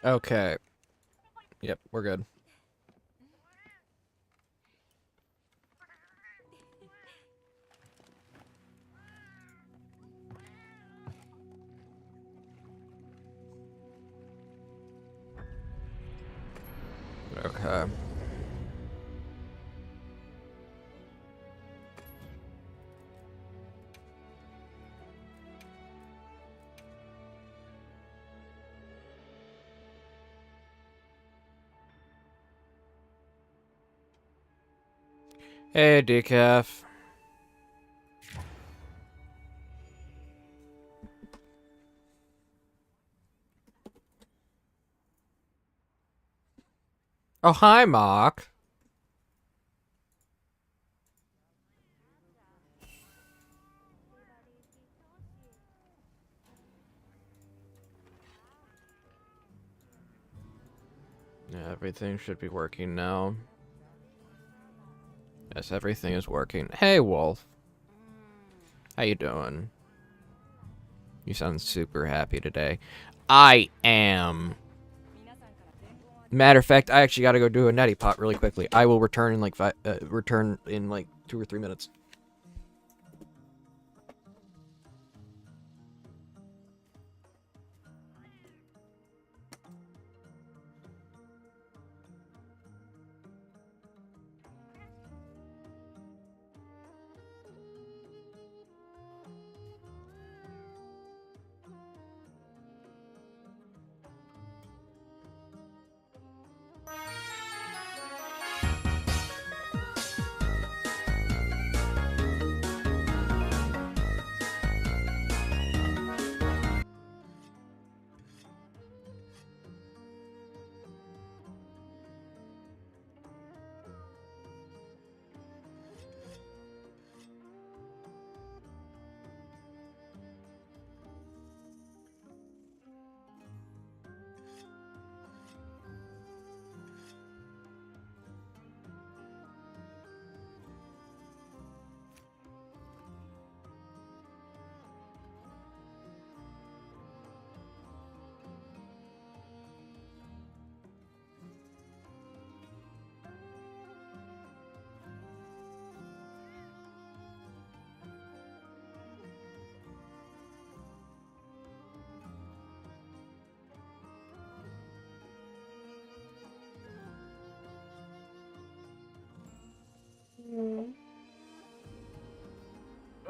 Okay. Yep, we're good. Okay. Hey, Decaf. Oh, hi, Mark. Yeah, everything should be working now. Yes, everything is working. Hey, Wolf. How you doing? You sound super happy today. I am. Matter of fact, I actually got to go do a neti pot really quickly. I will return in like return in like 2 or 3 minutes.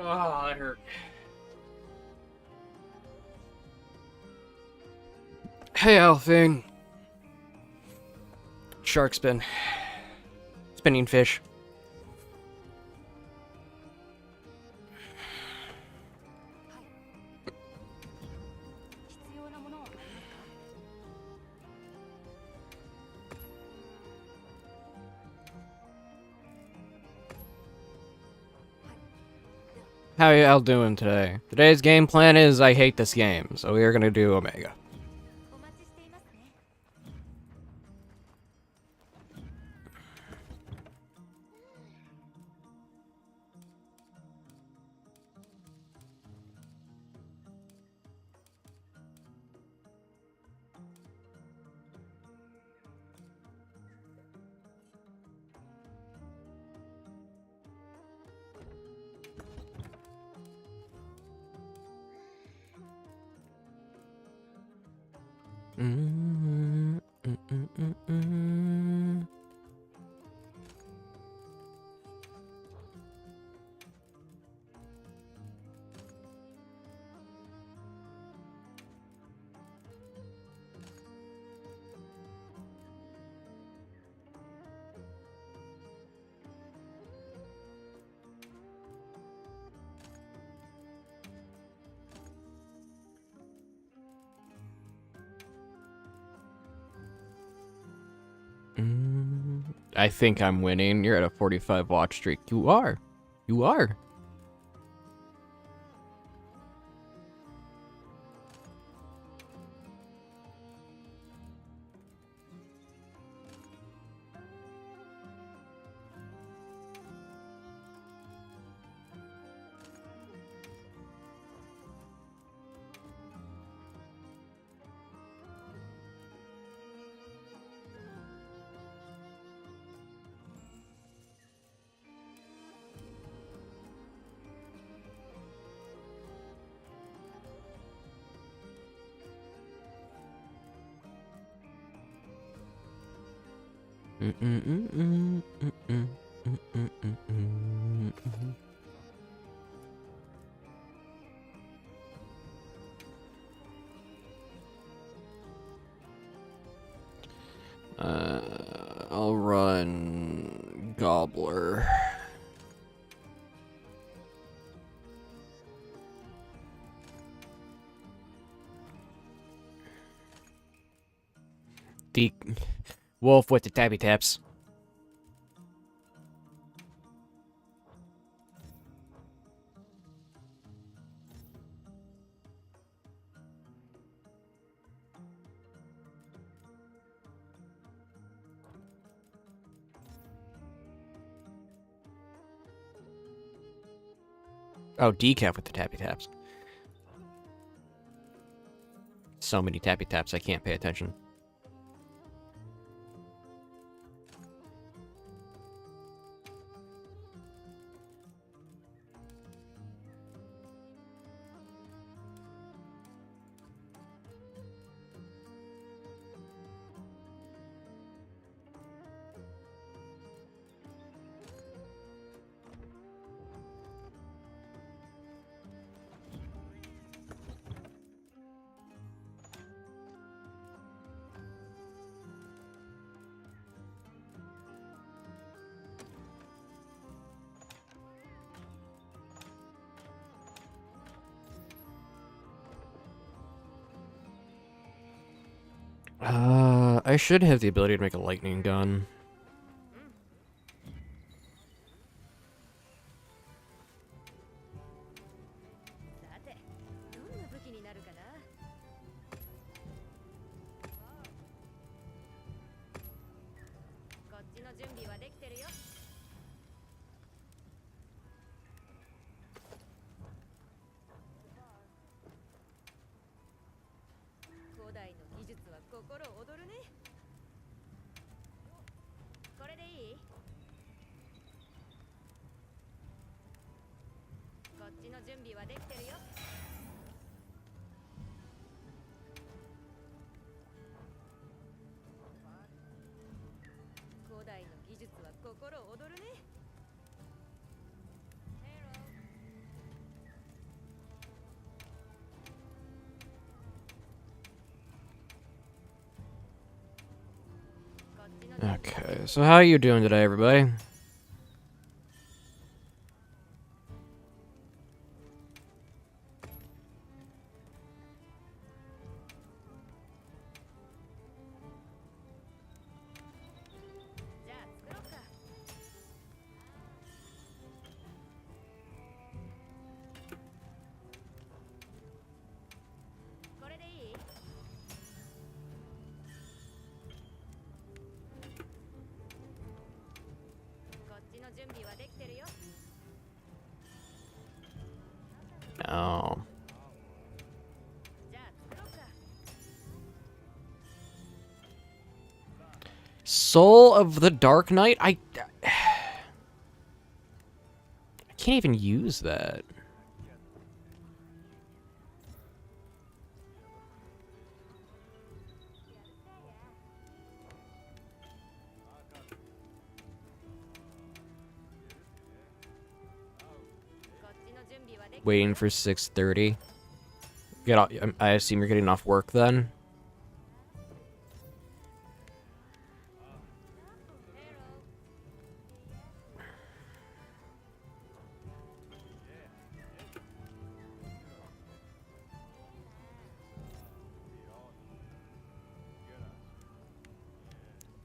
Oh, that hurt. Hey, Alfing. Shark spin. Spinning fish. How y'all doing today? Today's game plan is I hate this game, so we are gonna do Omega. Mm, mm, mm, mm, mm. I think I'm winning. You're at a 45 watch streak. You are. You are. I'll run Gobbler. The wolf with the tabby taps. Oh, decaf with the tappy taps. So many tappy taps, I can't pay attention. I should have the ability to make a lightning gun. Okay, so how are you doing today, everybody? No. Soul of the Dark Knight? I can't even use that. Waiting for 6:30. Get off, I assume you're getting off work then?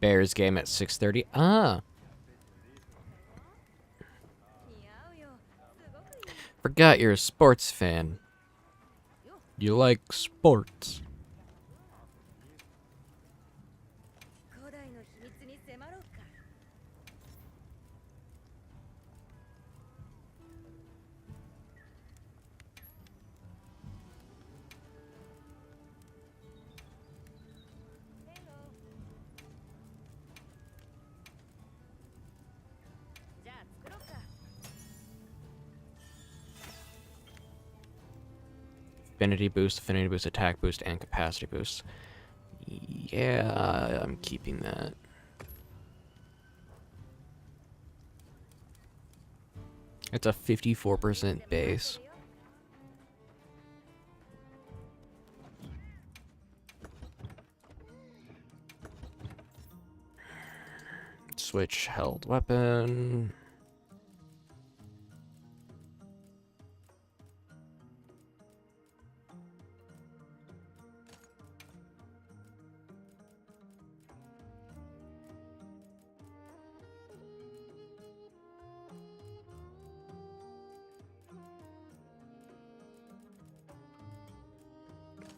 Bears game at 6:30. Ah. Forgot you're a sports fan. You like sports. Affinity boost, attack boost, and capacity boost. Yeah, I'm keeping that. It's a 54% base. Switch held weapon.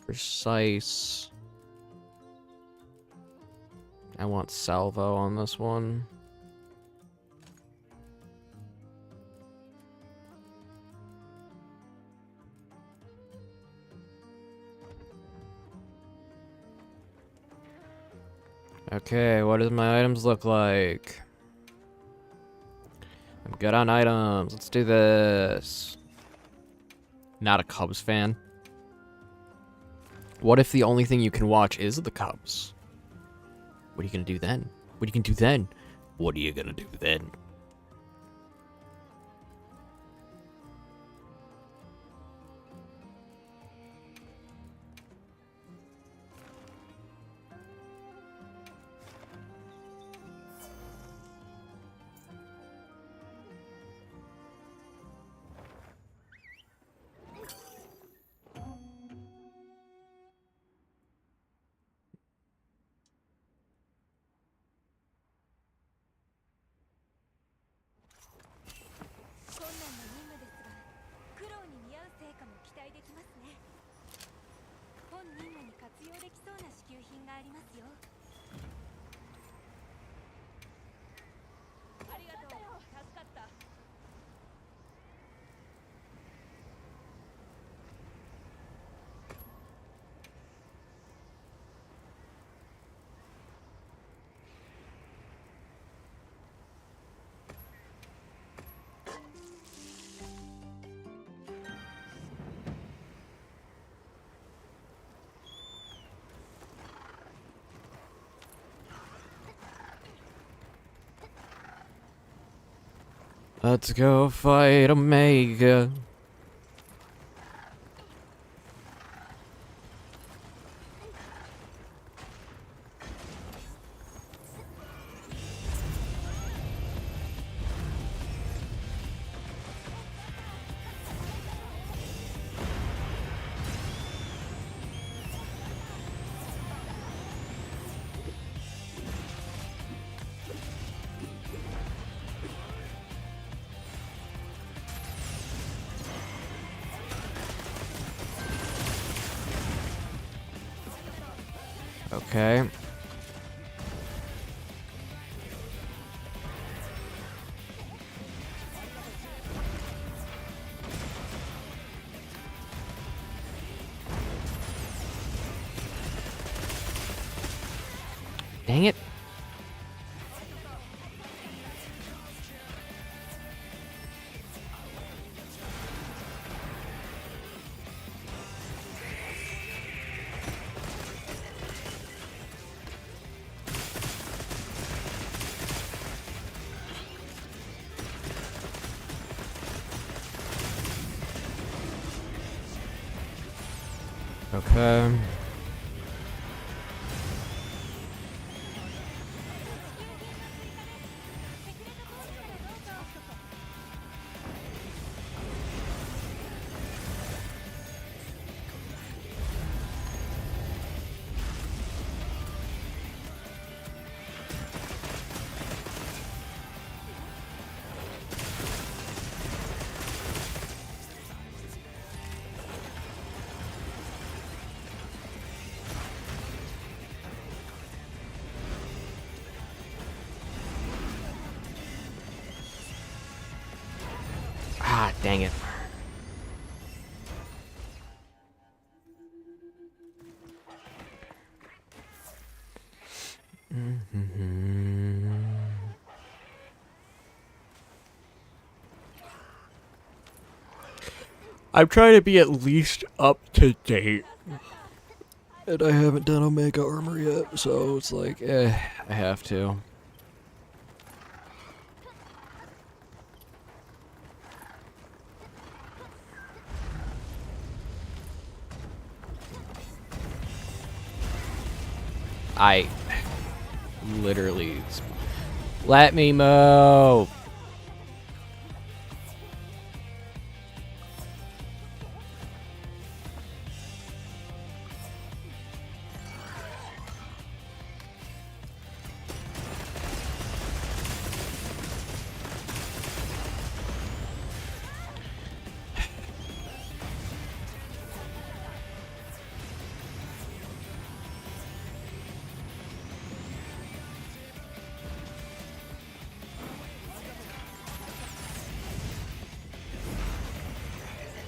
Precise. I want salvo on this one. Okay, what does my items look like? I'm good on items. Let's do this. Not a Cubs fan. What if the only thing you can watch is the Cubs? What are you gonna do then? What are you gonna do then? What are you gonna do then? Let's go fight Omega. Okay. Dang it. Okay. Ah, dang it. I'm trying to be at least up to date. And I haven't done Omega Armor yet, so it's like, I have to. I literally... Let me move!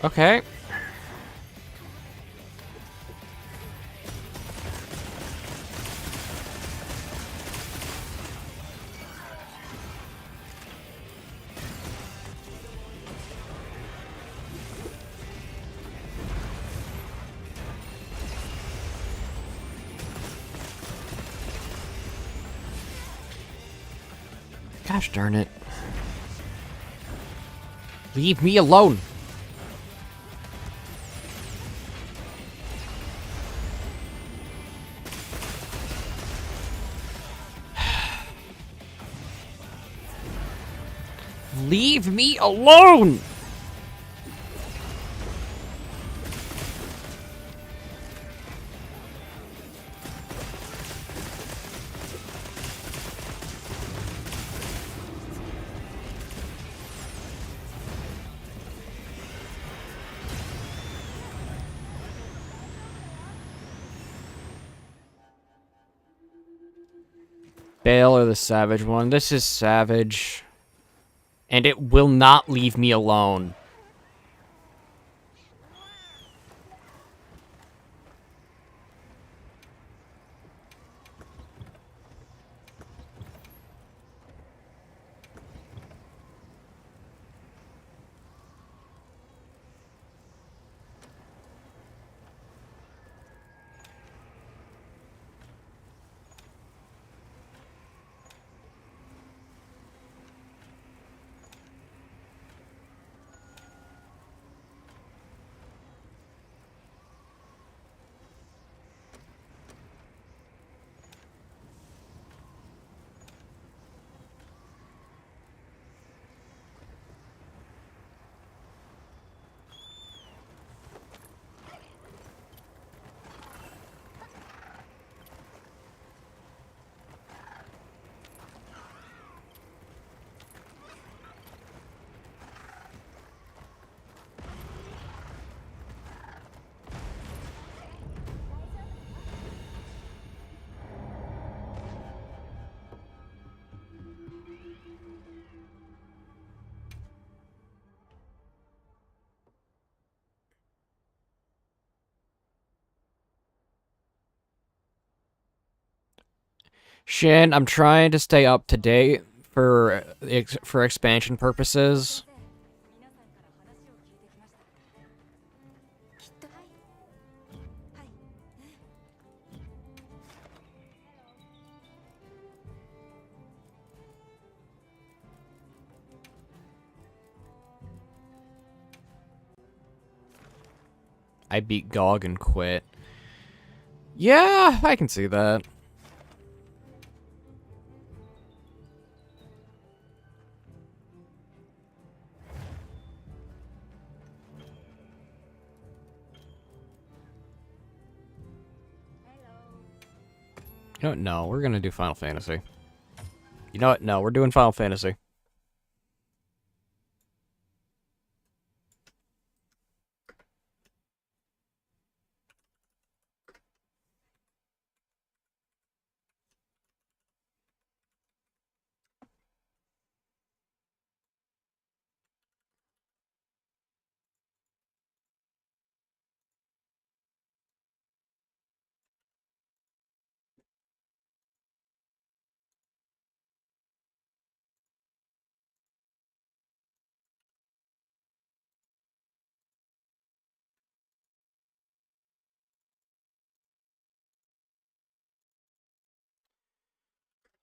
Okay. Gosh darn it. Leave me alone. Leave me alone! Bale or the Savage one? This is Savage. And it will not leave me alone. Shin, I'm trying to stay up to date for expansion purposes. I beat Gog and quit. Yeah, I can see that. You know what? No, we're gonna do Final Fantasy. You know what? No, we're doing Final Fantasy.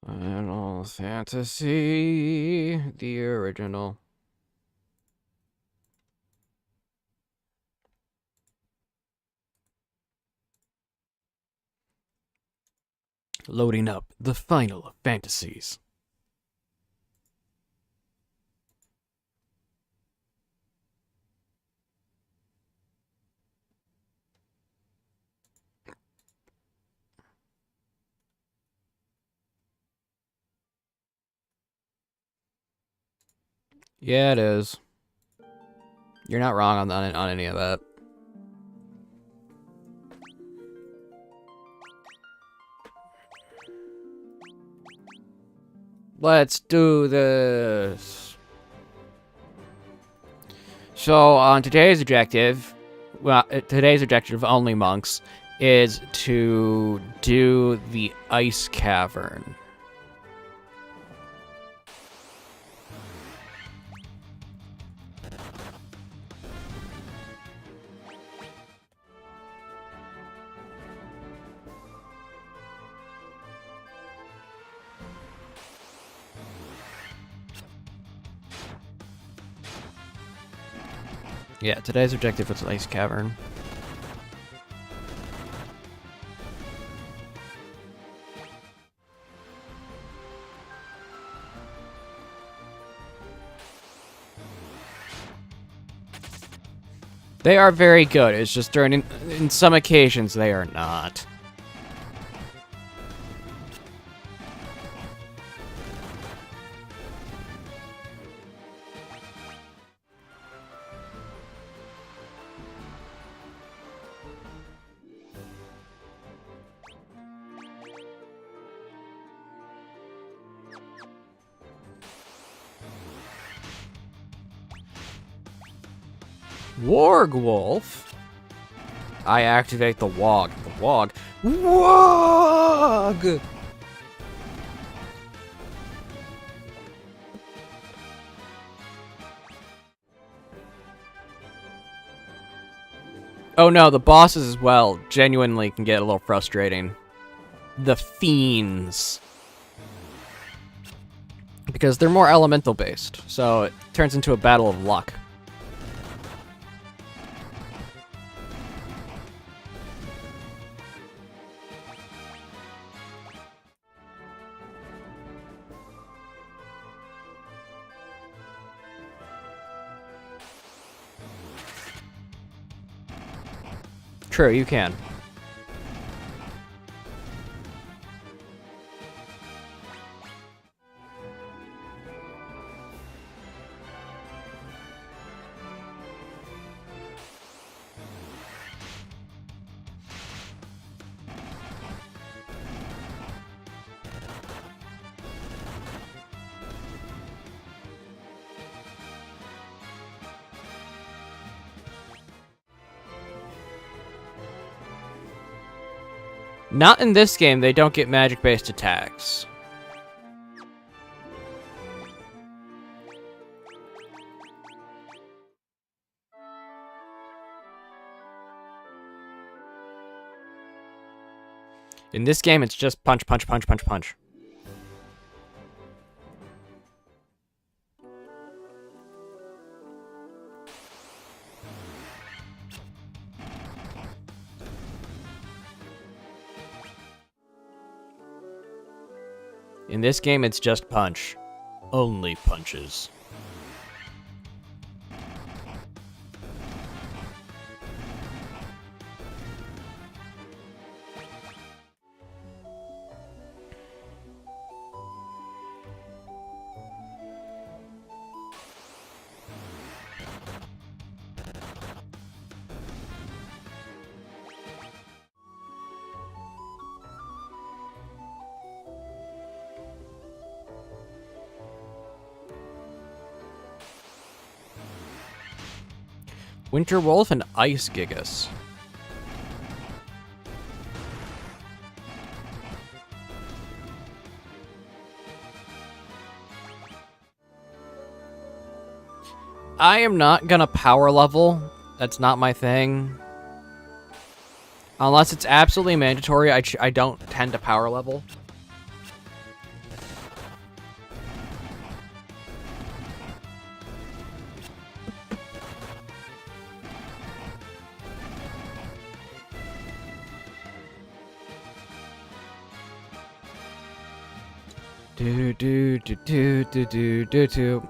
Final Fantasy, the original. Loading up the final fantasies. Yeah, it is. You're not wrong on any of that. Let's do this. So, on today's objective, today's objective of OnlyMonks is to do the ice cavern. Yeah, today's objective was ice cavern. They are very good. It's just during in some occasions they are not. Wargwolf. I activate the Wog. The Wog. Wog! Oh no, the bosses as well genuinely can get a little frustrating. The Fiends. Because they're more elemental based, so it turns into a battle of luck. True, you can. Not in this game, they don't get magic-based attacks. In this game, it's just punch, punch, punch, punch, punch. In this game, it's just punch. Only punches. Winter Wolf and Ice Gigas. I am not gonna power level. That's not my thing. Unless it's absolutely mandatory, I don't tend to power level. Do do do do do do do do.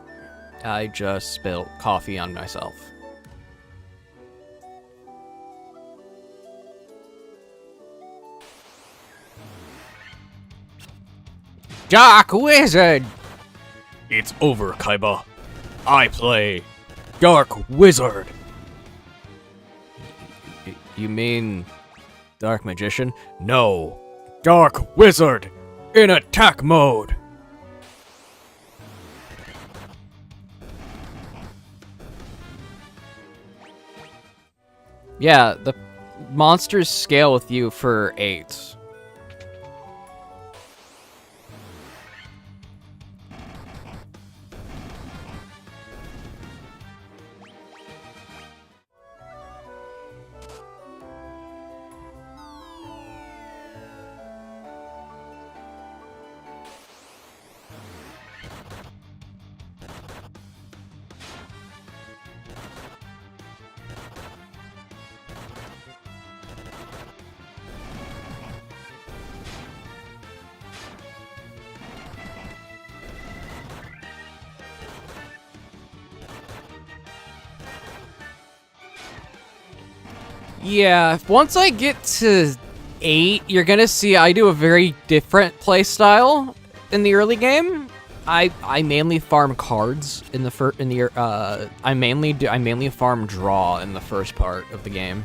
I just spilled coffee on myself. Dark Wizard! It's over, Kaiba. I play Dark Wizard. You mean Dark Magician? No, Dark Wizard in attack mode. Yeah, the monsters scale with you for 8. Yeah, once I get to 8, you're gonna see I do a very different playstyle in the early game. I mainly farm cards in the I mainly farm draw in the first part of the game.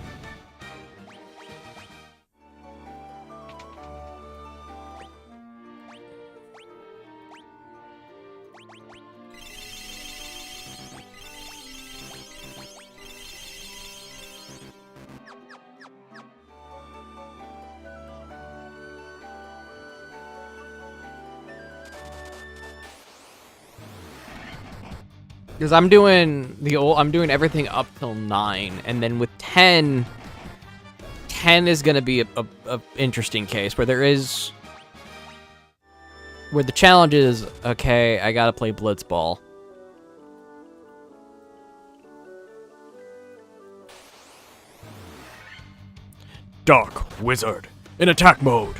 Because I'm doing everything up till 9, and then with 10 is gonna be a interesting case where the challenge is, okay, I gotta play Blitzball. Dark Wizard in attack mode.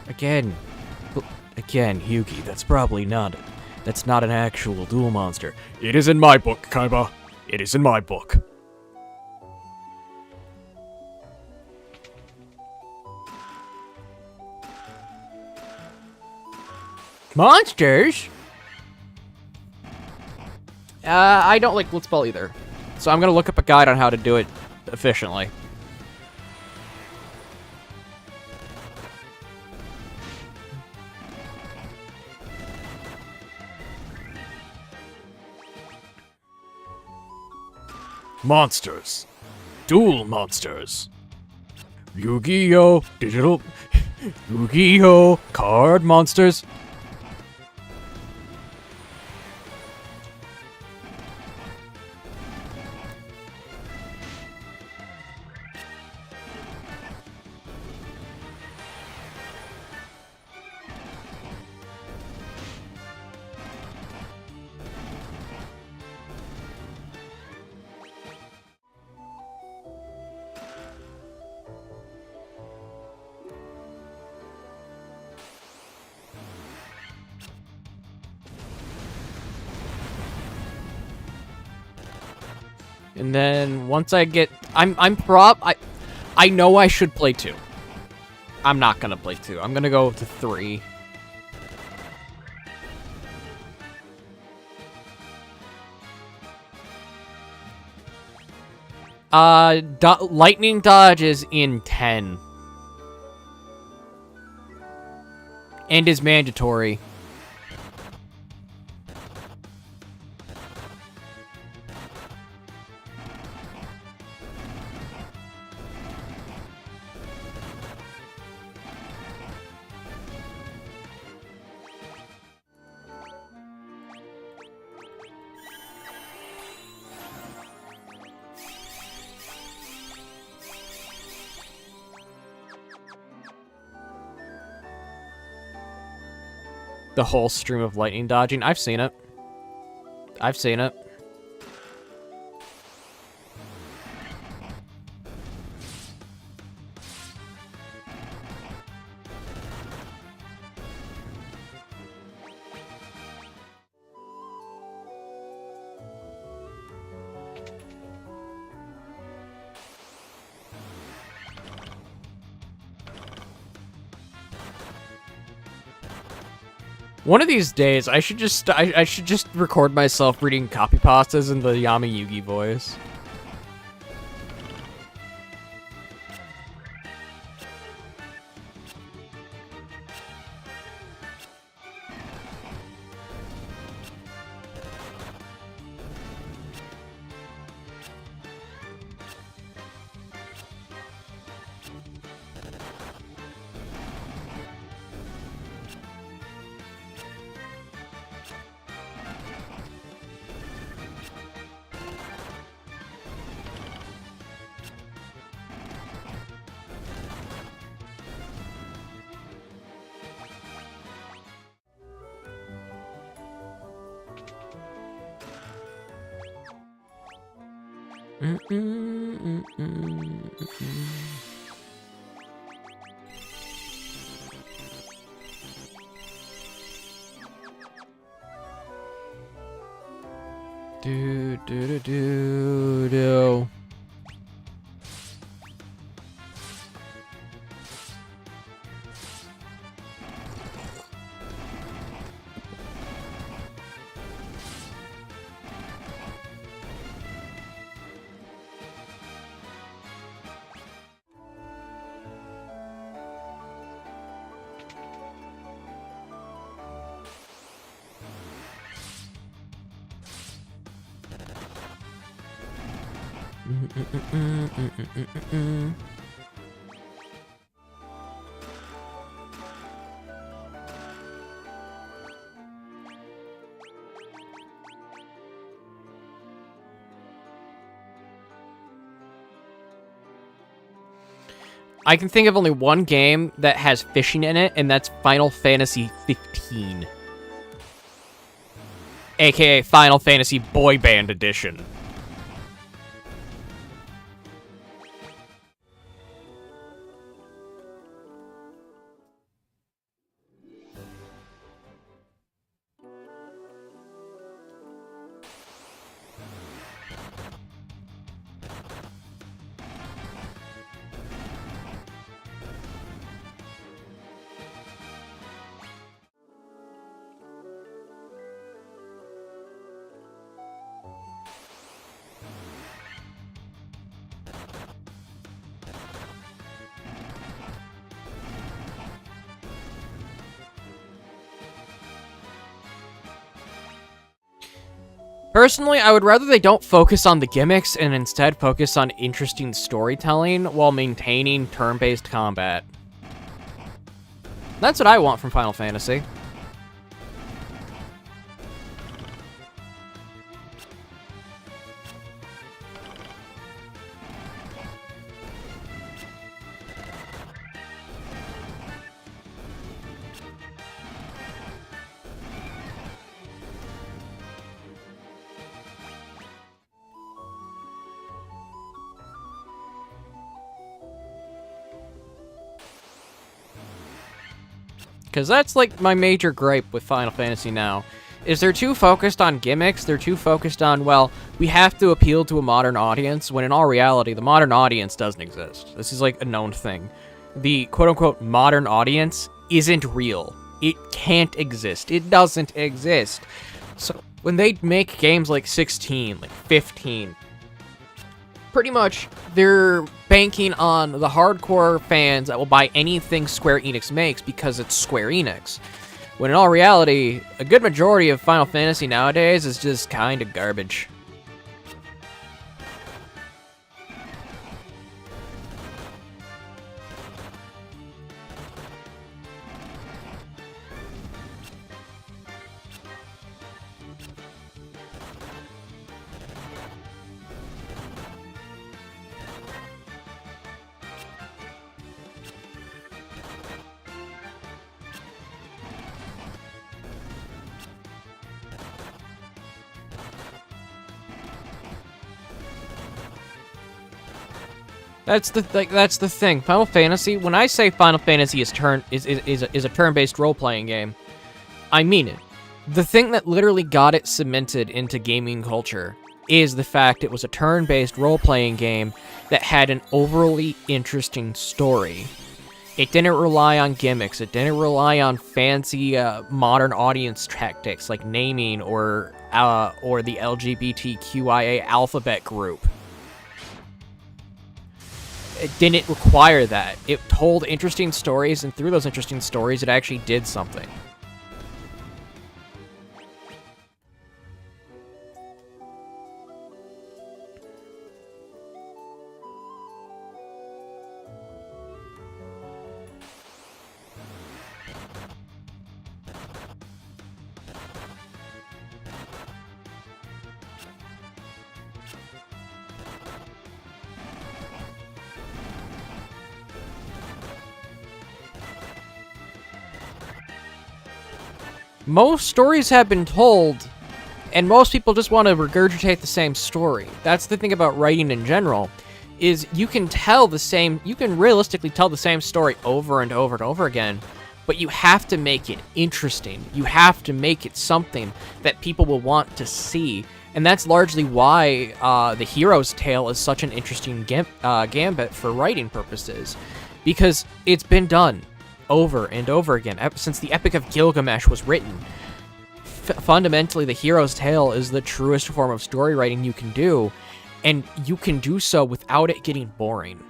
Again, Yugi, that's not an actual duel monster. It is in my book, Kaiba. It is in my book. Monsters? I don't like Blitzball either. So I'm gonna look up a guide on how to do it efficiently. Monsters. Duel monsters. Yu-Gi-Oh! Digital. Yu-Gi-Oh! Card monsters. And then once I get, I know I should play 2. I'm not gonna play 2. I'm gonna go to 3. Lightning dodge is in 10. And is mandatory. The whole stream of lightning dodging. I've seen it. I've seen it. One of these days, I should just record myself reading copy pastas in the Yami Yugi voice. Do. I can think of only one game that has fishing in it, and that's Final Fantasy 15. AKA Final Fantasy Boy Band Edition. Personally, I would rather they don't focus on the gimmicks and instead focus on interesting storytelling while maintaining turn-based combat. That's what I want from Final Fantasy. Because that's, like, my major gripe with Final Fantasy now, is they're too focused on gimmicks, they're too focused on, well, we have to appeal to a modern audience, when in all reality, the modern audience doesn't exist. This is, like, a known thing. The quote-unquote modern audience isn't real. It can't exist. It doesn't exist. So, when they make games like 16, like 15, pretty much, they're banking on the hardcore fans that will buy anything Square Enix makes because it's Square Enix. When in all reality, a good majority of Final Fantasy nowadays is just kind of garbage. That's the thing. Final Fantasy. When I say Final Fantasy is a turn-based role-playing game, I mean it. The thing that literally got it cemented into gaming culture is the fact it was a turn-based role-playing game that had an overly interesting story. It didn't rely on gimmicks. It didn't rely on fancy modern audience tactics like naming or the LGBTQIA alphabet group. It didn't require that. It told interesting stories, and through those interesting stories, it actually did something. Most stories have been told, and most people just want to regurgitate the same story. That's the thing about writing in general, is you can realistically tell the same story over and over and over again, but you have to make it interesting. You have to make it something that people will want to see, and that's largely why the hero's tale is such an interesting gambit for writing purposes, because it's been done over and over again since the Epic of Gilgamesh was written. Fundamentally, the hero's tale is the truest form of story writing you can do, and you can do so without it getting boring.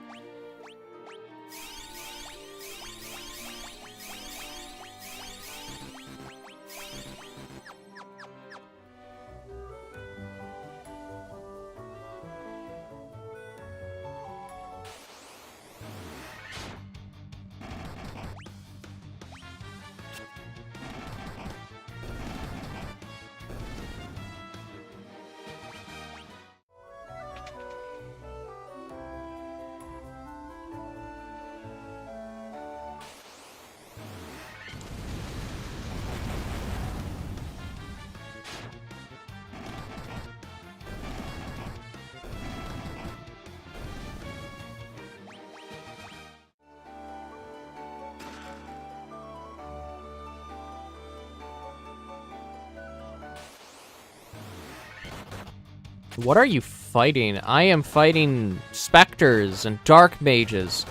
What are you fighting? I am fighting specters and dark mages.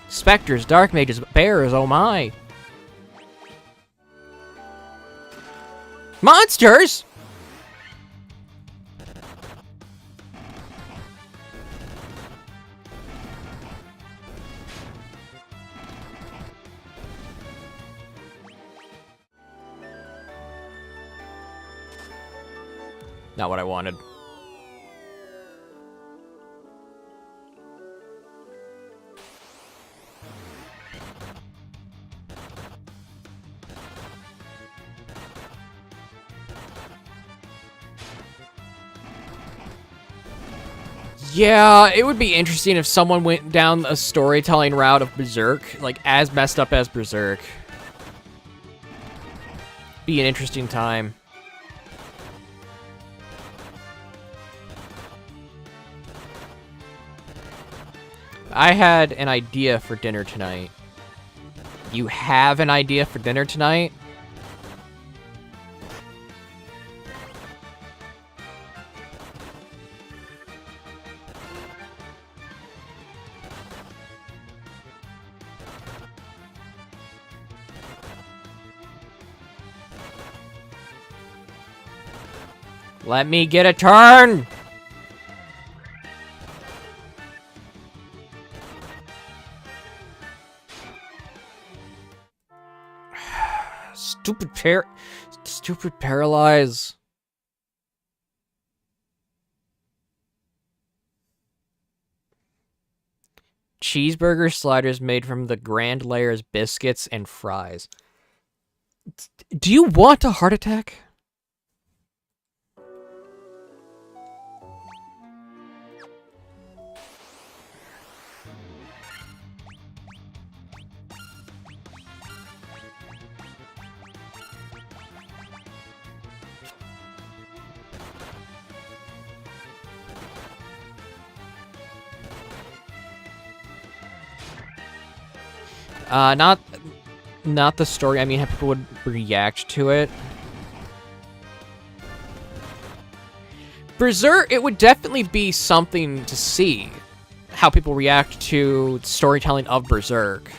Specters, dark mages, bears, oh my. Monsters! Not what I wanted. Yeah, it would be interesting if someone went down a storytelling route of Berserk, like as messed up as Berserk. Be an interesting time. I had an idea for dinner tonight. You have an idea for dinner tonight? Let me get a turn! Stupid paralyze. Cheeseburger sliders made from the Grand Layers biscuits and fries. Do you want a heart attack? Not the story. I mean, how people would react to it. Berserk, it would definitely be something to see. how people react to storytelling of Berserk.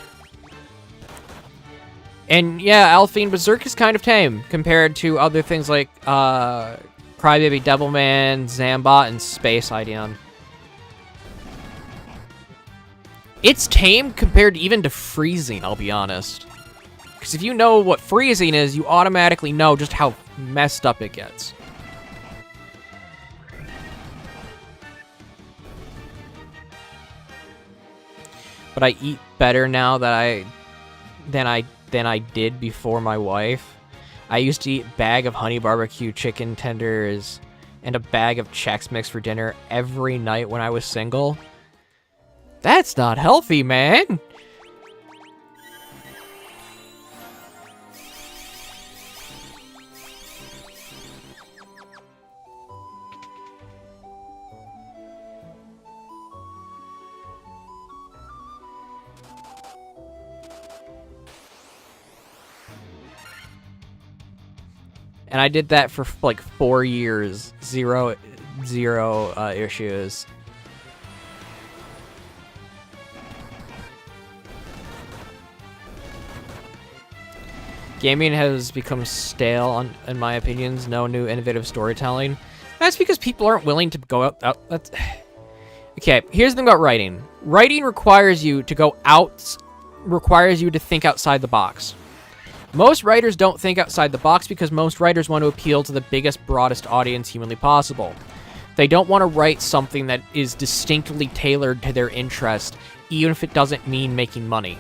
And yeah, Alphine Berserk is kind of tame compared to other things like Crybaby Devilman, Zambot, and Space Ideon. It's tame compared even to freezing, I'll be honest. Because if you know what freezing is, you automatically know just how messed up it gets. But I eat better now that than I did before my wife. I used to eat a bag of honey barbecue chicken tenders and a bag of Chex Mix for dinner every night when I was single. That's not healthy, man. And I did that for like 4 years. Zero issues. Gaming has become stale, in my opinions. No new innovative storytelling. That's because people aren't willing to go out. That's... Okay, here's the thing about writing. Writing requires you to go out, requires you to think outside the box. Most writers don't think outside the box because most writers want to appeal to the biggest, broadest audience humanly possible. They don't want to write something that is distinctly tailored to their interest, even if it doesn't mean making money.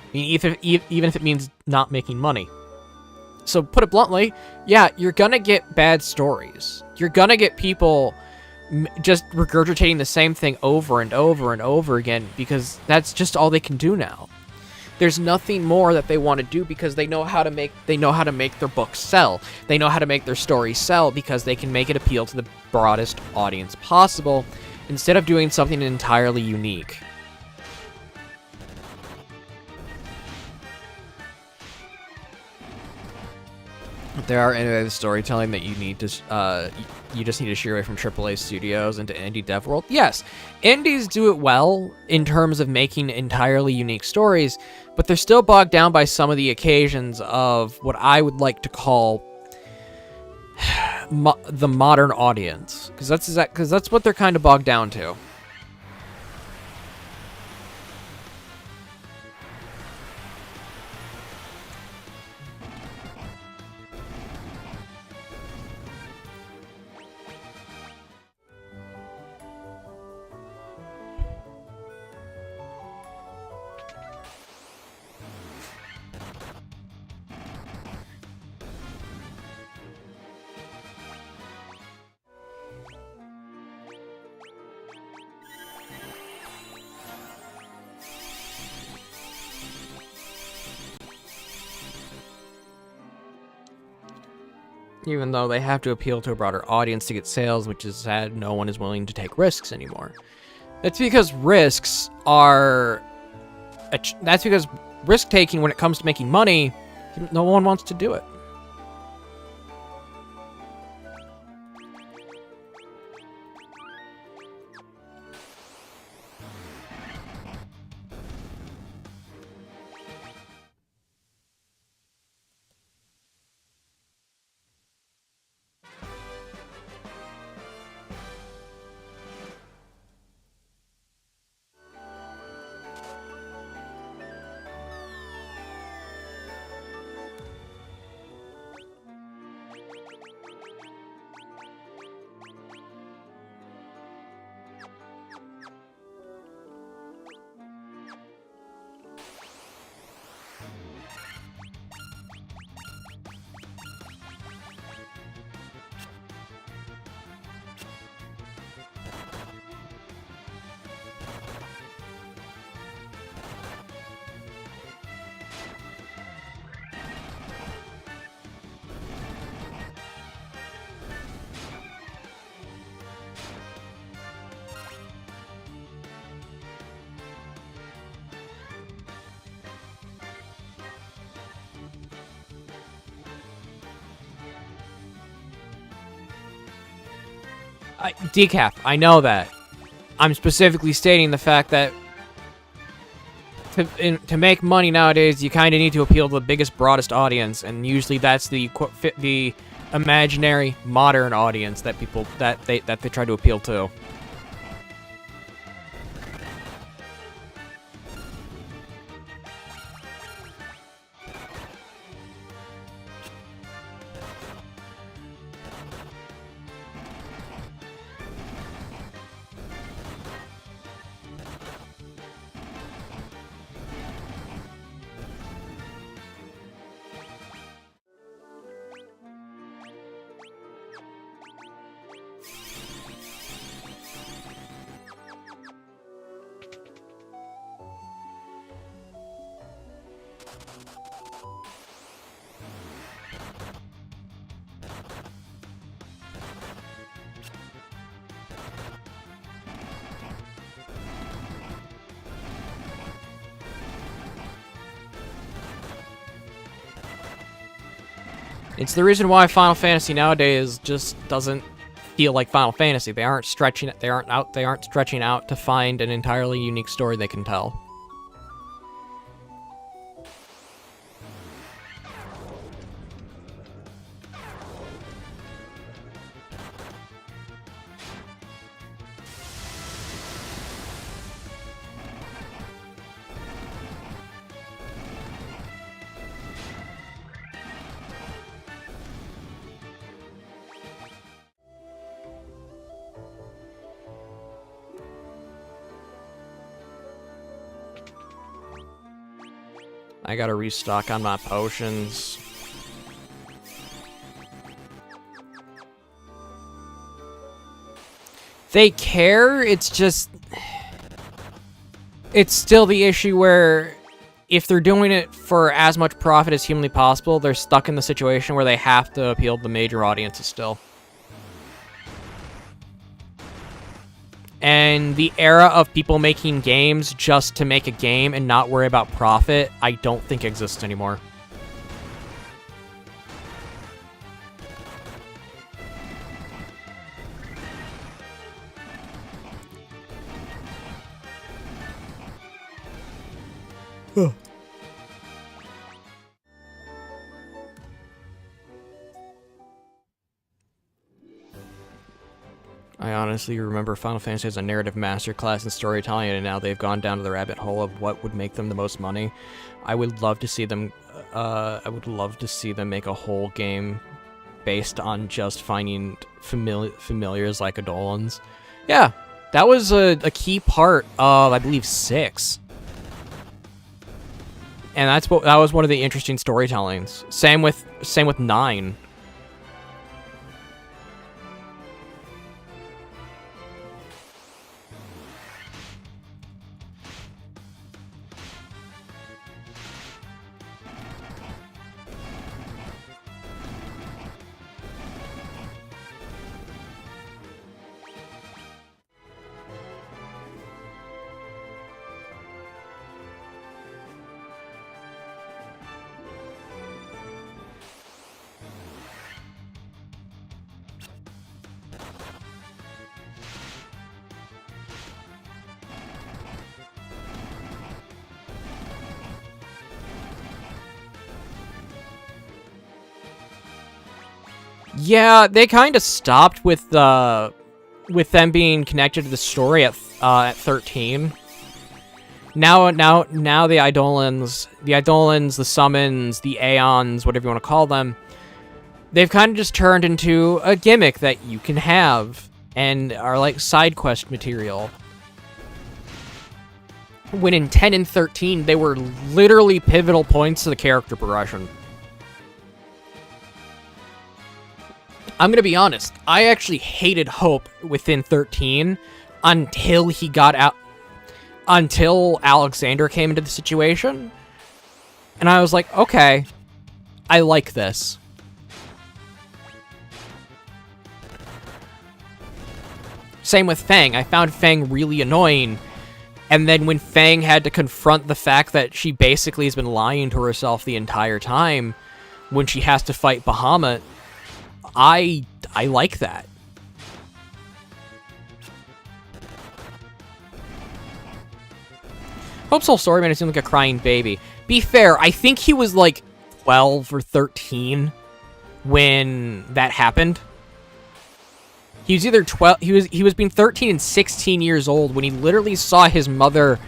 I mean, even if it means not making money. So, put it bluntly, yeah, you're gonna get bad stories. You're gonna get people just regurgitating the same thing over and over and over again because that's just all they can do now. There's nothing more that they want to do because they know how to make their books sell. They know how to make their stories sell because they can make it appeal to the broadest audience possible instead of doing something entirely unique. There are innovative storytelling that you need to, you just need to steer away from AAA studios into indie dev world. Yes, indies do it well in terms of making entirely unique stories, but they're still bogged down by some of the occasions of what I would like to call the modern audience, because that's what they're kind of bogged down to. Even though they have to appeal to a broader audience to get sales, which is sad, no one is willing to take risks anymore. That's because risks are... That's because risk-taking when it comes to making money, no one wants to do it. Decaf, I know that. I'm specifically stating the fact that to make money nowadays, you kind of need to appeal to the biggest, broadest audience, and usually that's the imaginary modern audience that they try to appeal to. It's the reason why Final Fantasy nowadays just doesn't feel like Final Fantasy. They aren't stretching it. They aren't stretching out to find an entirely unique story they can tell. I gotta restock on my potions. They care, it's just... It's still the issue where if they're doing it for as much profit as humanly possible, they're stuck in the situation where they have to appeal to the major audiences still. And the era of people making games just to make a game and not worry about profit, I don't think exists anymore. I honestly remember Final Fantasy as a narrative masterclass in storytelling, and now they've gone down to the rabbit hole of what would make them the most money. I would love to see them. I would love to see them make a whole game based on just finding familiars like Eidolons. Yeah, that was a key part of, I believe, 6. And that was one of the interesting storytellings. Same with 9. Yeah, they kind of stopped with them being connected to the story at 13. Now the Eidolons, the summons, the Aeons, whatever you want to call them, they've kind of just turned into a gimmick that you can have and are like side quest material. When in 10 and 13, they were literally pivotal points to the character progression. I'm gonna be honest, I actually hated Hope within 13 until he got out, until Alexander came into the situation. And I was like, okay, I like this. Same with Fang. I found Fang really annoying. And then when Fang had to confront the fact that she basically has been lying to herself the entire time when she has to fight Bahamut, I like that. Hope's whole story made him seem like a crying baby. Be fair, I think he was like 12 or 13 when that happened. He was either 12, he was being 13 and 16 years old when he literally saw his mother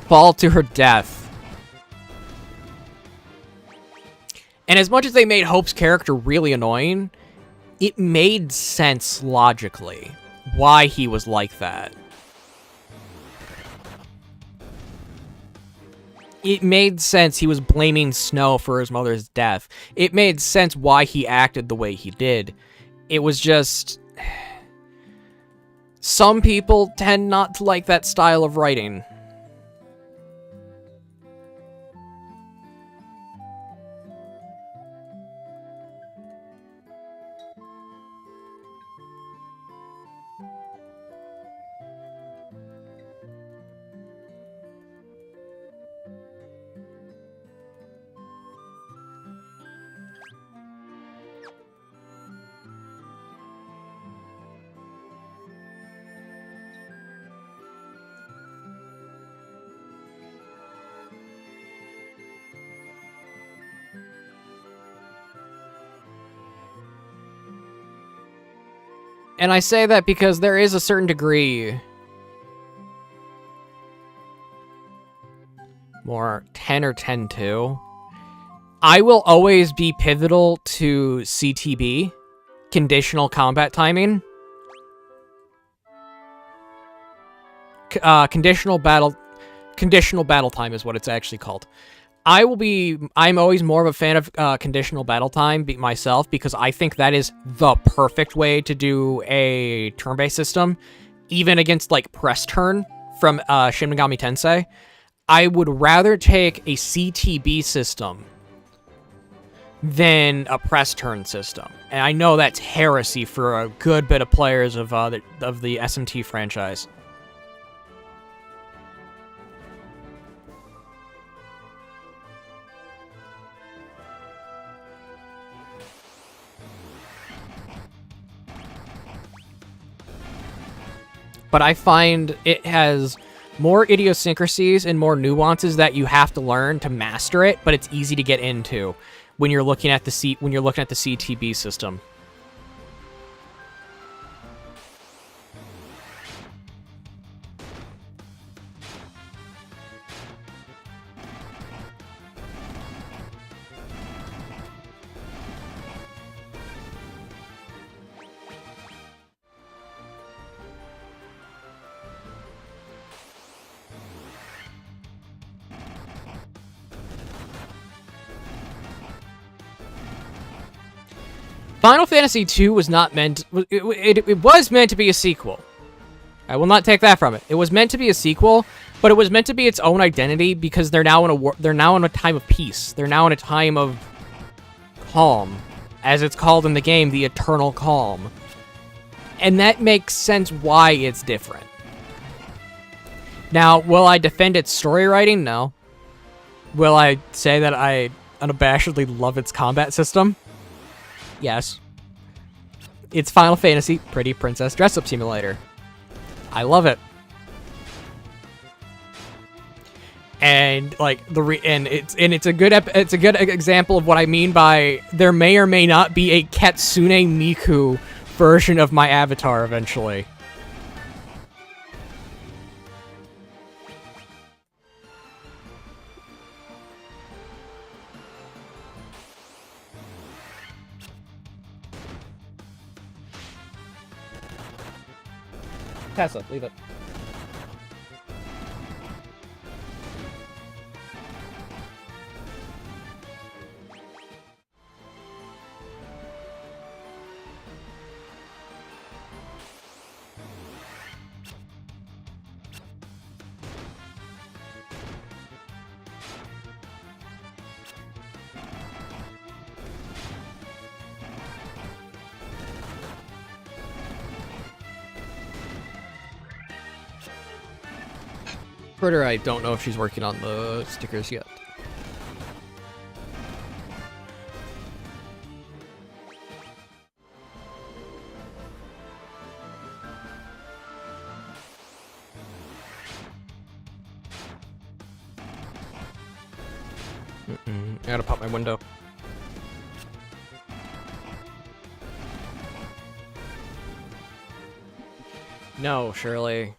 fall to her death. And as much as they made Hope's character really annoying, it made sense logically why he was like that. It made sense he was blaming Snow for his mother's death. It made sense why he acted the way he did. It was just... Some people tend not to like that style of writing. And I say that because there is a certain degree... More 10 or 10-2. I will always be pivotal to CTB, conditional combat timing. Conditional battle time is what it's actually called. I'm always more of a fan of conditional battle time myself, because I think that is the perfect way to do a turn-based system, even against like press turn from Shin Megami Tensei. I would rather take a CTB system than a press turn system, and I know that's heresy for a good bit of players of the SMT franchise. But I find it has more idiosyncrasies and more nuances that you have to learn to master it, but it's easy to get into when you're looking at the CTB system. Final Fantasy II was not meant... It was meant to be a sequel. I will not take that from it. It was meant to be a sequel, but it was meant to be its own identity because they're now in a time of peace. They're now in a time of calm, as it's called in the game, the eternal calm. And that makes sense why it's different. Now, will I defend its story writing? No. Will I say that I unabashedly love its combat system? Yes. It's Final Fantasy Pretty Princess Dress-Up Simulator. I love it. And like it's a good example of what I mean by there may or may not be a Katsune Miku version of my avatar eventually. Tessa, leave it. Critter, I don't know if she's working on the stickers yet. I gotta pop my window. No, Shirley.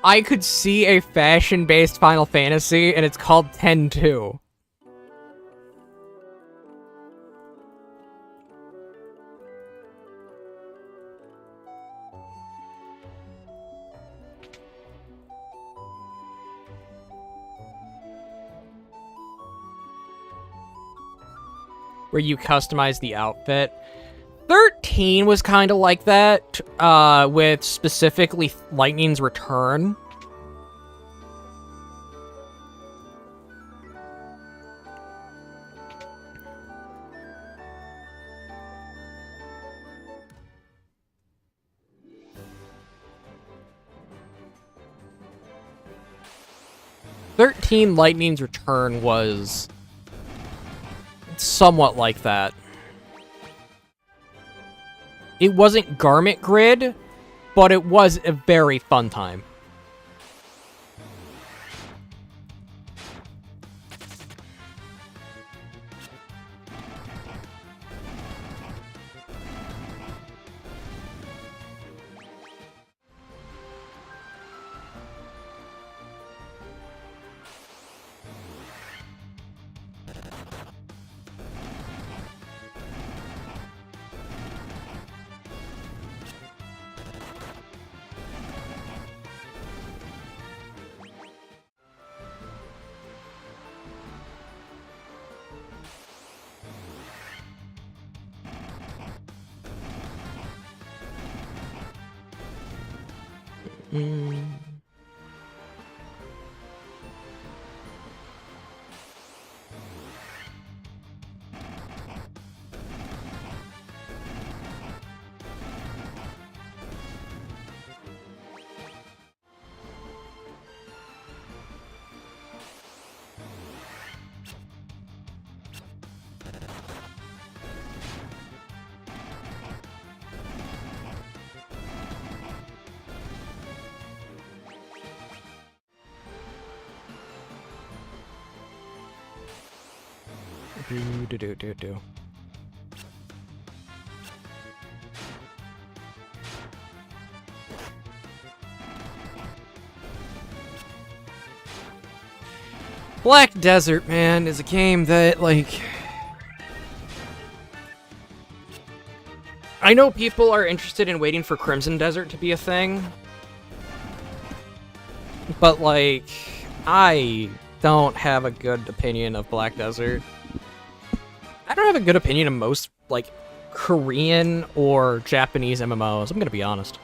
I could see a fashion-based Final Fantasy, and it's called 10-2. Where you customize the outfit. 13 was kind of like that, with specifically Lightning's Return. Lightning's Return was somewhat like that. It wasn't Garment Grid, but it was a very fun time. Do. Black Desert, man, is a game that, like... I know people are interested in waiting for Crimson Desert to be a thing. But, like, I don't have a good opinion of Black Desert. I don't have a good opinion of most, like, Korean or Japanese MMOs, I'm gonna be honest.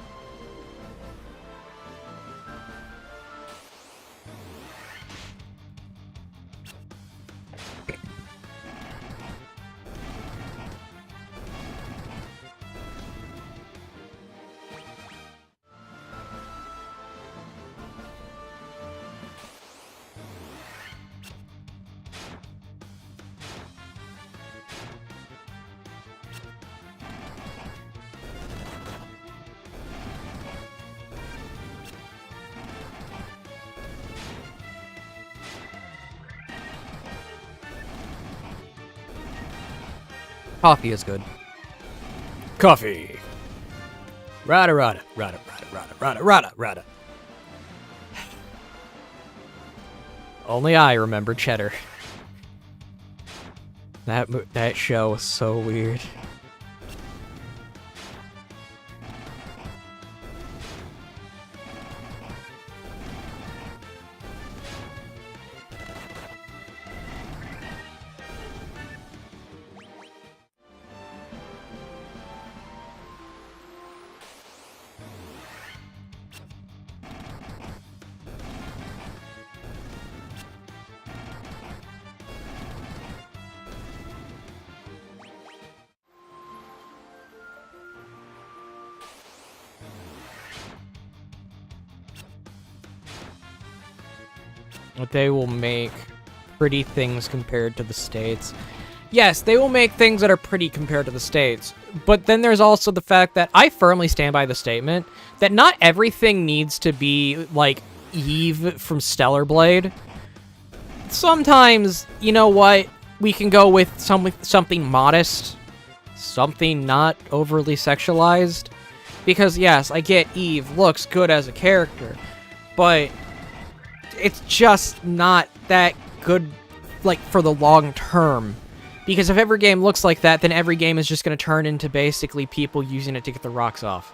Coffee is good. Coffee. Rada rada rada rada rada rada rada rada. Only I remember Cheddar. That show was so weird. They will make pretty things compared to the States. Yes, they will make things that are pretty compared to the States. But then there's also the fact that I firmly stand by the statement that not everything needs to be like Eve from Stellar Blade. Sometimes, you know what, we can go with something modest, something not overly sexualized. Because yes, I get Eve looks good as a character, but it's just not that good, like, for the long term. Because if every game looks like that, then every game is just going to turn into basically people using it to get the rocks off.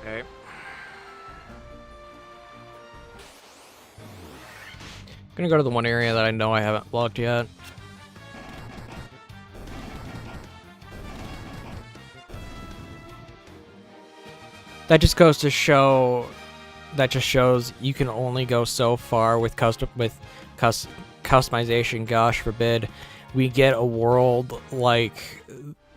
Okay. Gonna go to the one area that I know I haven't looked yet. That just goes to show. That just shows you can only go so far with customization. Gosh forbid, we get a world like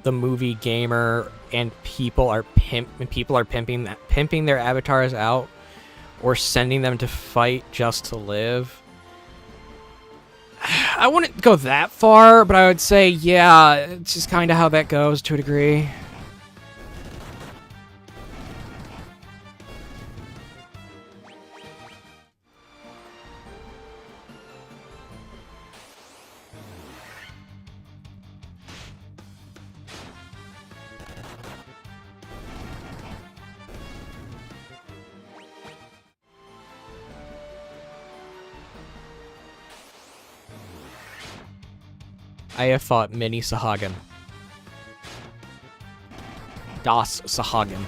the movie Gamer, and people are pimping their avatars out, or sending them to fight just to live. I wouldn't go that far, but I would say, yeah, it's just kind of how that goes to a degree. I have fought many Sahagan. Das Sahagan.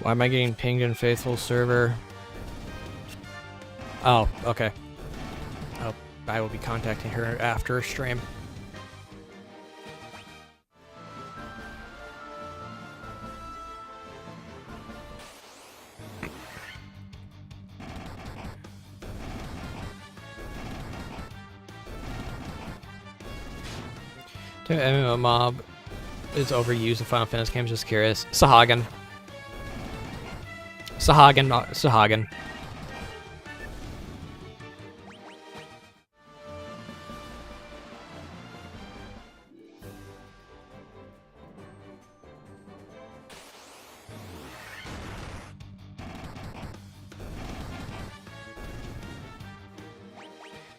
Why am I getting pinged in Faithful server? Oh, okay. Oh, I will be contacting her after stream. The MMO mob is overused in Final Fantasy games, just curious. Sahagan. Sahagan, not Sahagan.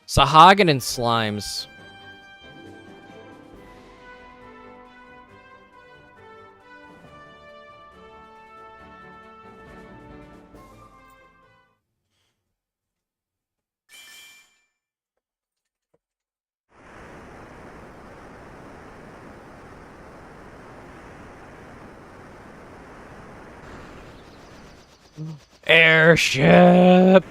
Sahagan and slimes. Airship!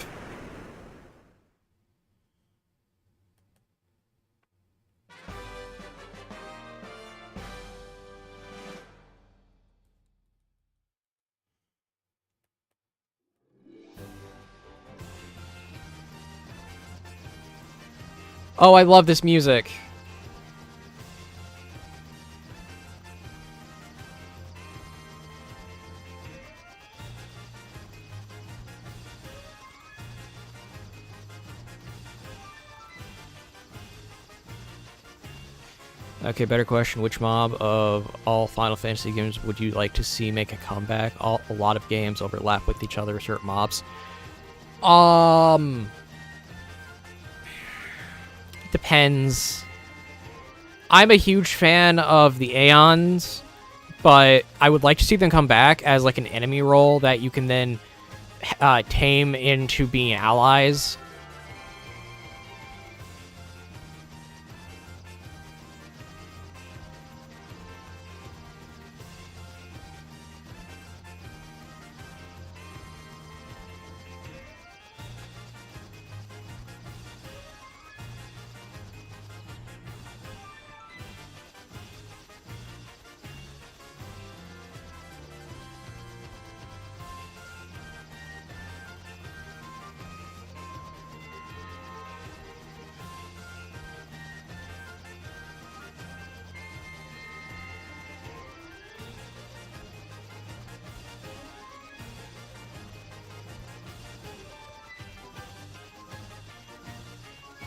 Oh, I love this music. Okay, better question. Which mob of all Final Fantasy games would you like to see make a comeback? A lot of games overlap with each other, certain mobs. Depends. I'm a huge fan of the Aeons, but I would like to see them come back as like an enemy role that you can then tame into being allies.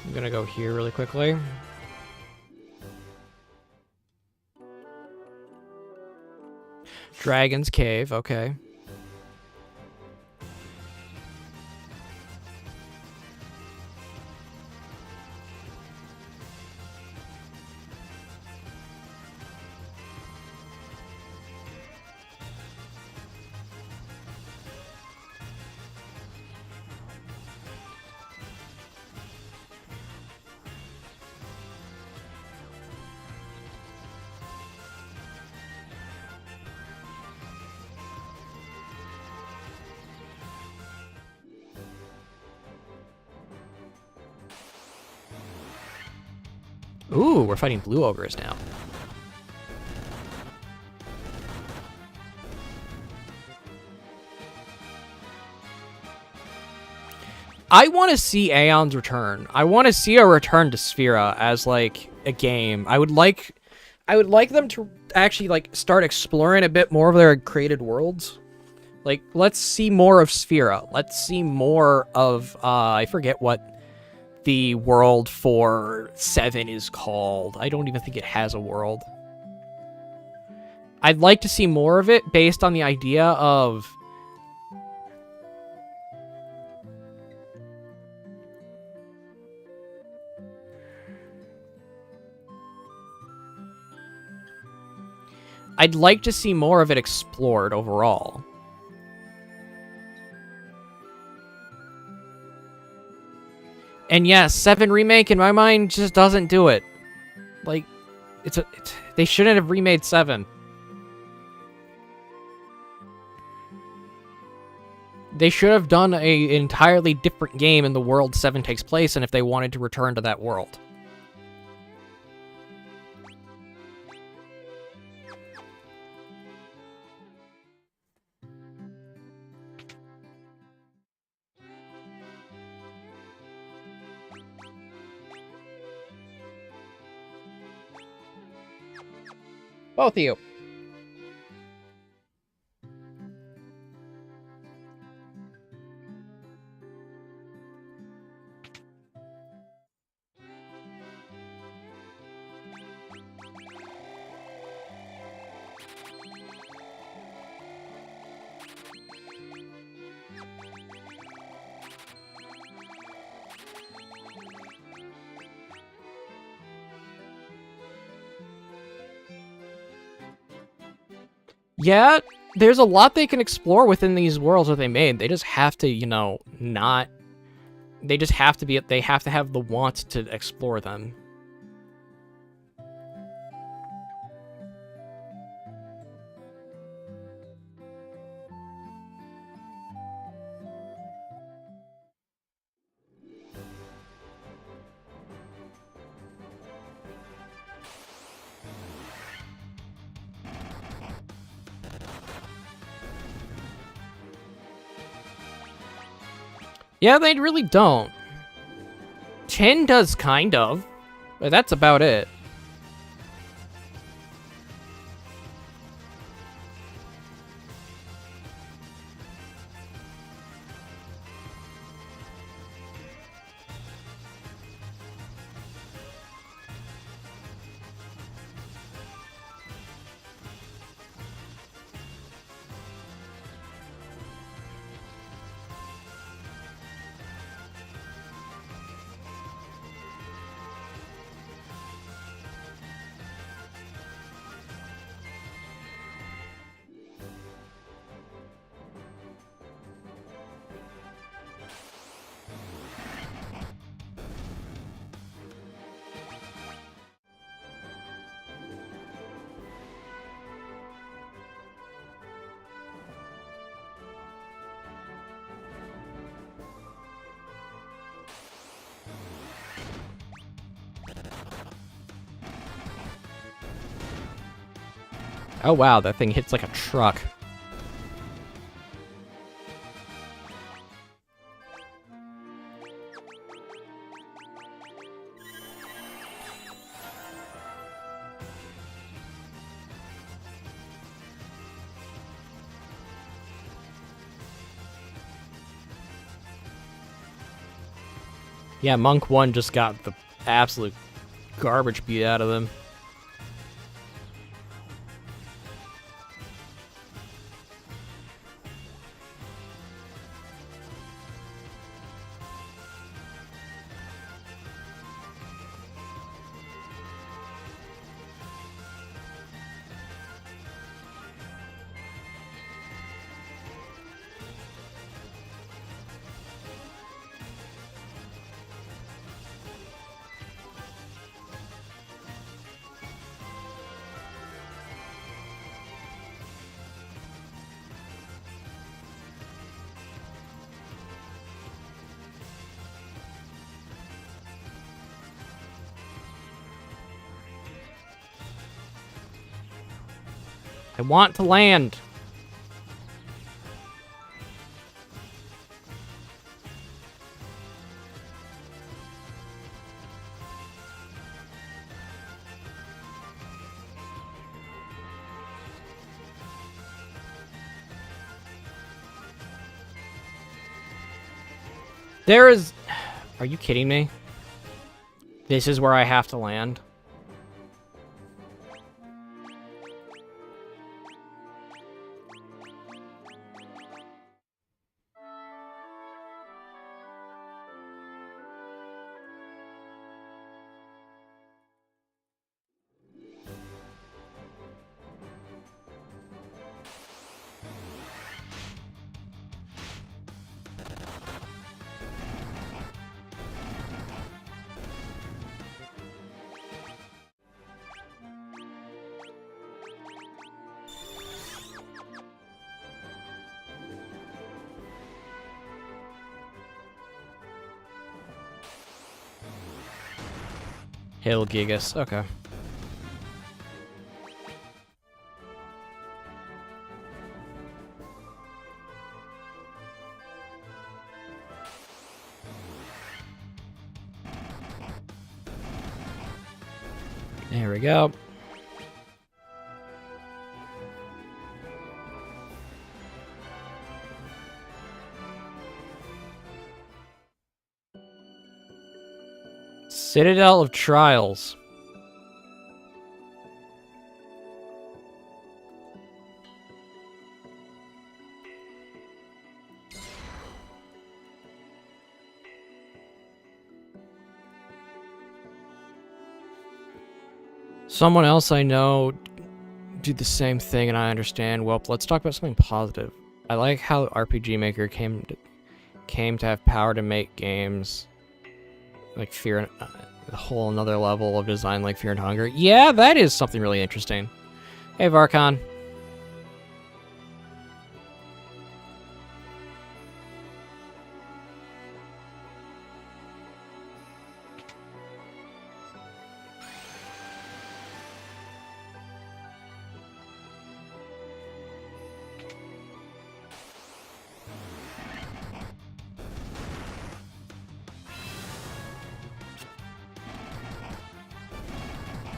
I'm gonna go here really quickly. Dragon's Cave, okay. Ooh, we're fighting blue ogres now. I want to see Aeon's return. I want to see a return to Sphera as like a game. I would like them to actually like start exploring a bit more of their created worlds. Like, let's see more of Sphera. Let's see more of I forget what the world for 7 is called. I don't even think it has a world. I'd like to see more of it based on the idea of I'd like to see more of it explored overall. And yes, 7 Remake, in my mind, just doesn't do it. Like, they shouldn't have remade 7. They should have done an entirely different game in the world 7 takes place in if they wanted to return to that world. Both of you. Yeah, there's a lot they can explore within these worlds that they made. They just have to, you know, not... They just have to be... They have to have the want to explore them. Yeah, they really don't. Chin does kind of, but that's about it. Oh wow, that thing hits like a truck. Yeah, Monk 1 just got the absolute garbage beat out of him. I want to land. There is... Are you kidding me? This is where I have to land. Hail Gigas. Okay. There we go. Citadel of Trials. Someone else I know did the same thing, and I understand. Well, let's talk about something positive. I like how RPG Maker came to have power to make games like Fear and a whole another level of design like Fear and Hunger. Yeah, that is something really interesting. Hey, Varkon.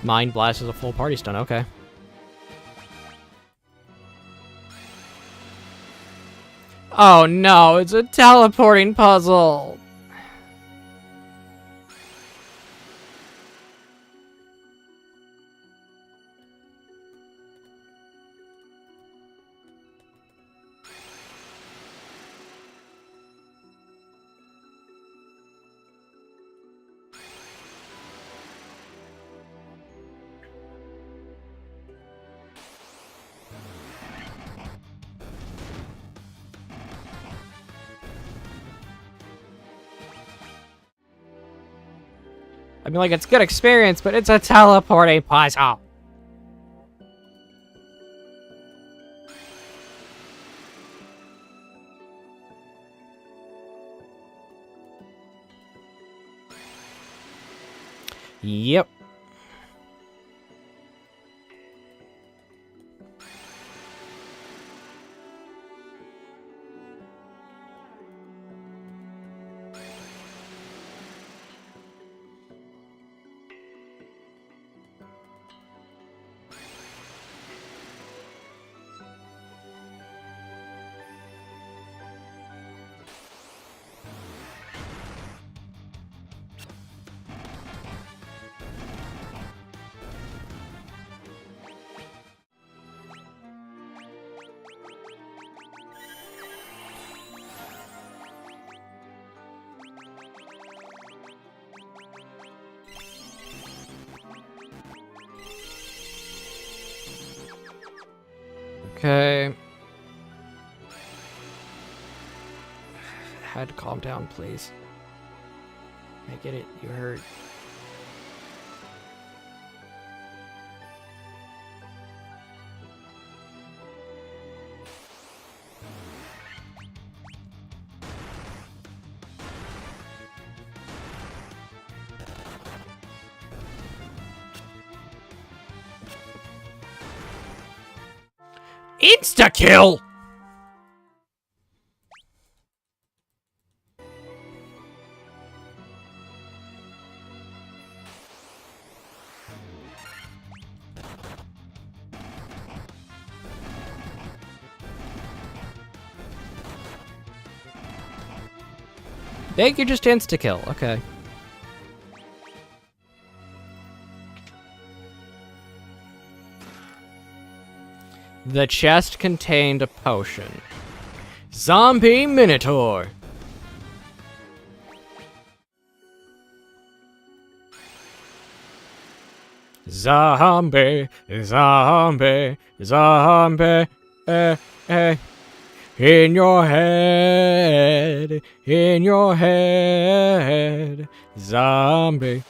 Mind Blast is a full party stun, okay. Oh no, it's a teleporting puzzle! I mean, like, it's good experience, but it's a teleporting puzzle. Yep. Okay. Had to calm down, please. I get it. You hurt. Insta-kill! Thank you, just insta-kill. Okay. The chest contained a potion. Zombie Minotaur. Zombie, zombie, zombie, in your head, zombie.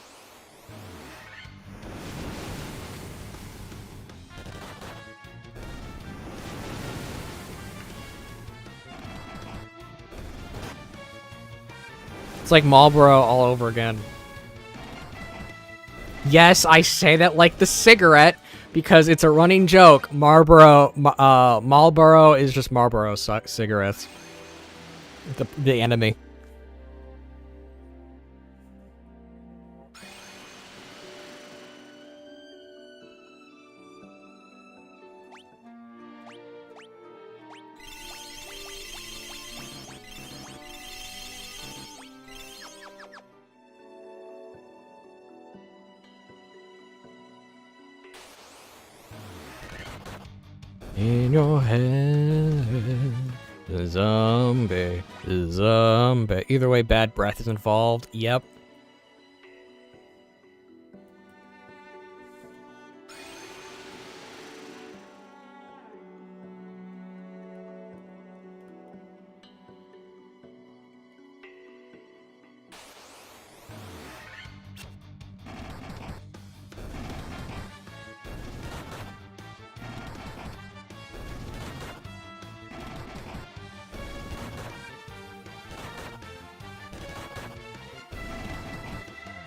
It's like Marlboro all over again. Yes, I say that like the cigarette because it's a running joke. Marlboro is just Marlboro cigarettes. The enemy. In your head, zombie, zombie. Either way, bad breath is involved. Yep.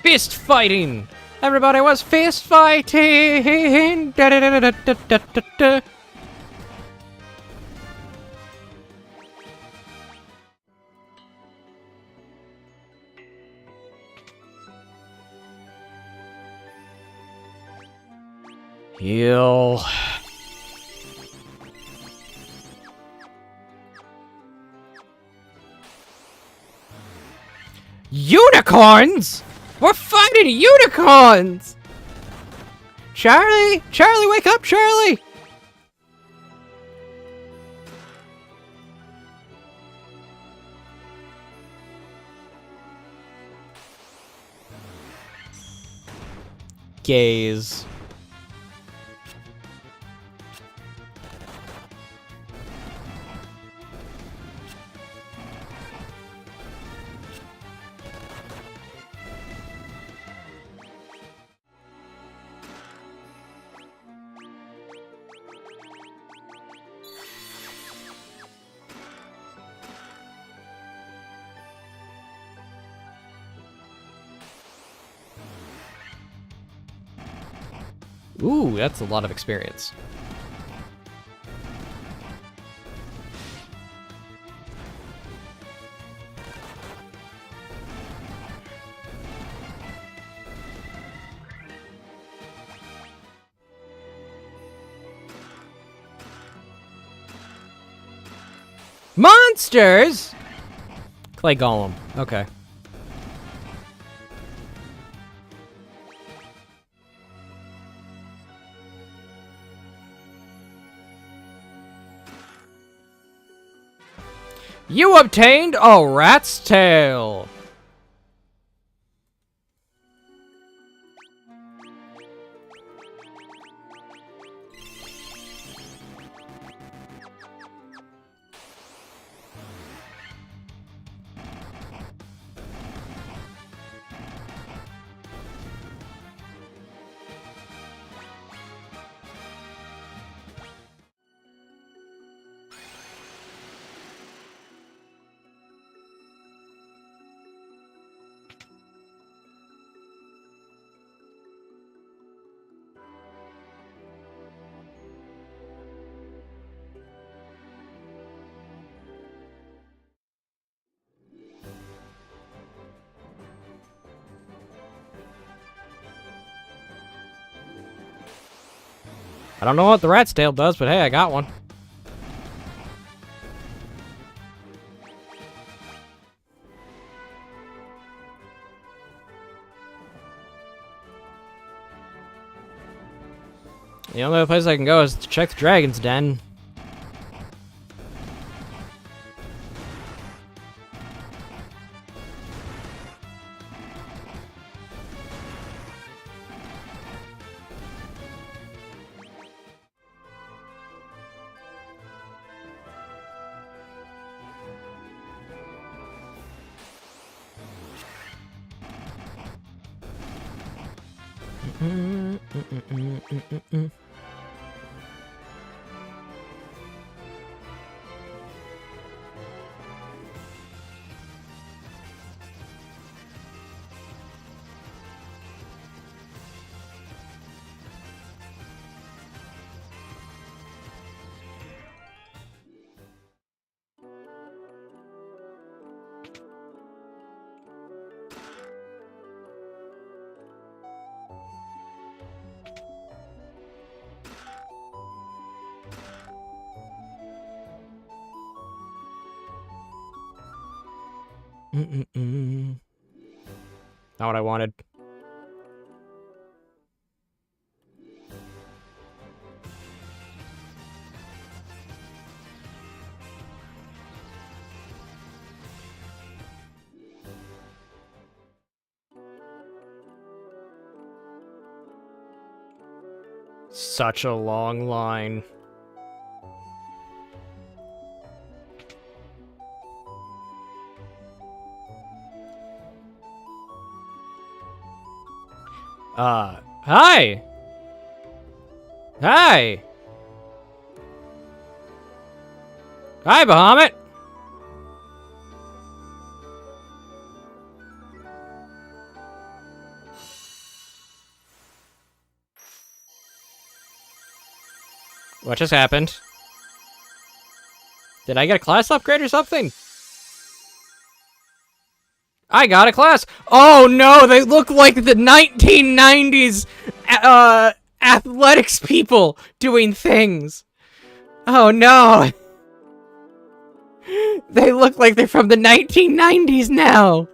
Fist fighting! Everybody was fist fighting! Da -da -da -da -da -da -da -da. Heal. Unicorns? We're fighting unicorns! Charlie! Charlie, wake up, Charlie! Gaze. Ooh, that's a lot of experience. Monsters? Clay Golem. Okay. You obtained a rat's tail. I don't know what the rat's tail does, but hey, I got one. The only other place I can go is to check the dragon's den. Not what I wanted. Such a long line. Hi! Hi! Hi, Bahamut! What just happened? Did I get a class upgrade or something? I got a class! Oh no, they look like the 1990s, athletics people doing things. Oh no! They look like they're from the 1990s now!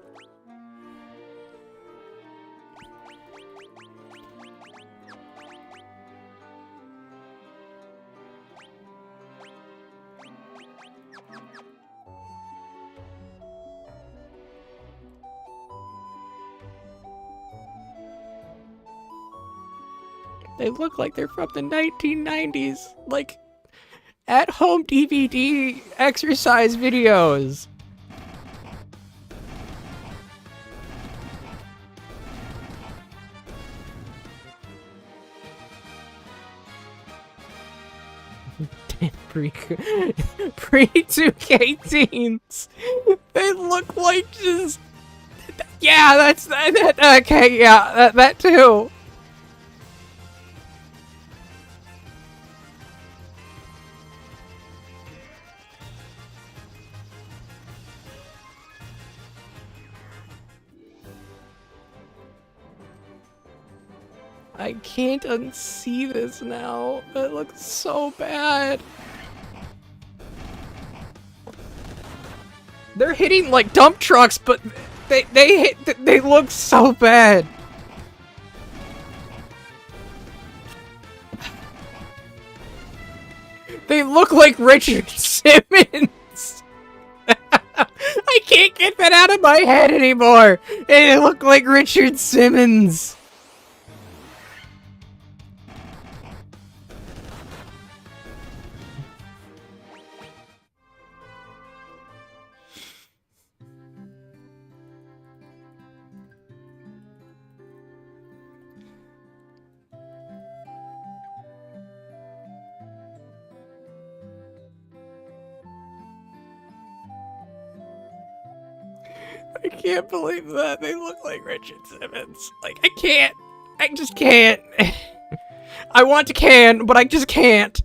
They look like they're from the 1990s, like at-home DVD exercise videos. Pre-2K teens. They look like just... Yeah, that's that. Okay, yeah, that too. I can't unsee this now. It looks so bad. They're hitting like dump trucks, but they look so bad. They look like Richard Simmons. I can't get that out of my head anymore. They look like Richard Simmons. I can't believe that. They look like Richard Simmons. Like, I can't. I just can't. I want to can, but I just can't.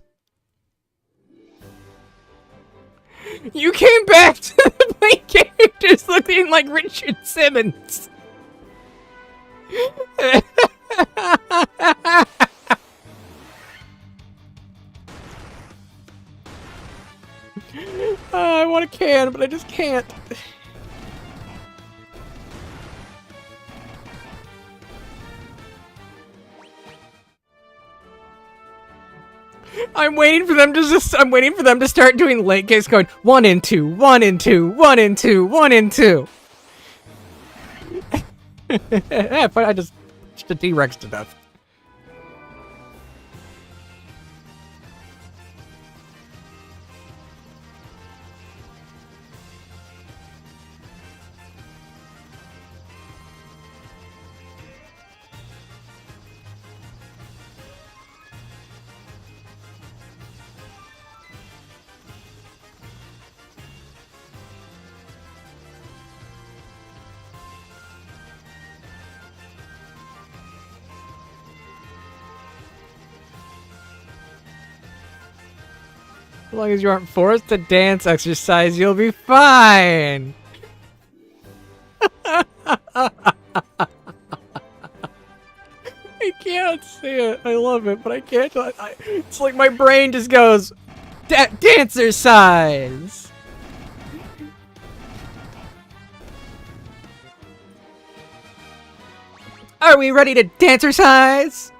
You came back to the main characters looking like Richard Simmons. I want to can, but I just can't. I'm waiting for them to start doing late kicks going 1 and 2, 1 and 2, 1 and 2, 1 and 2. Yeah, but I just T-Rex to death. As long as you aren't forced to dance exercise, you'll be fine. I can't see it. I love it, but I can't. It's like my brain just goes, dancer size. Are we ready to dancer size?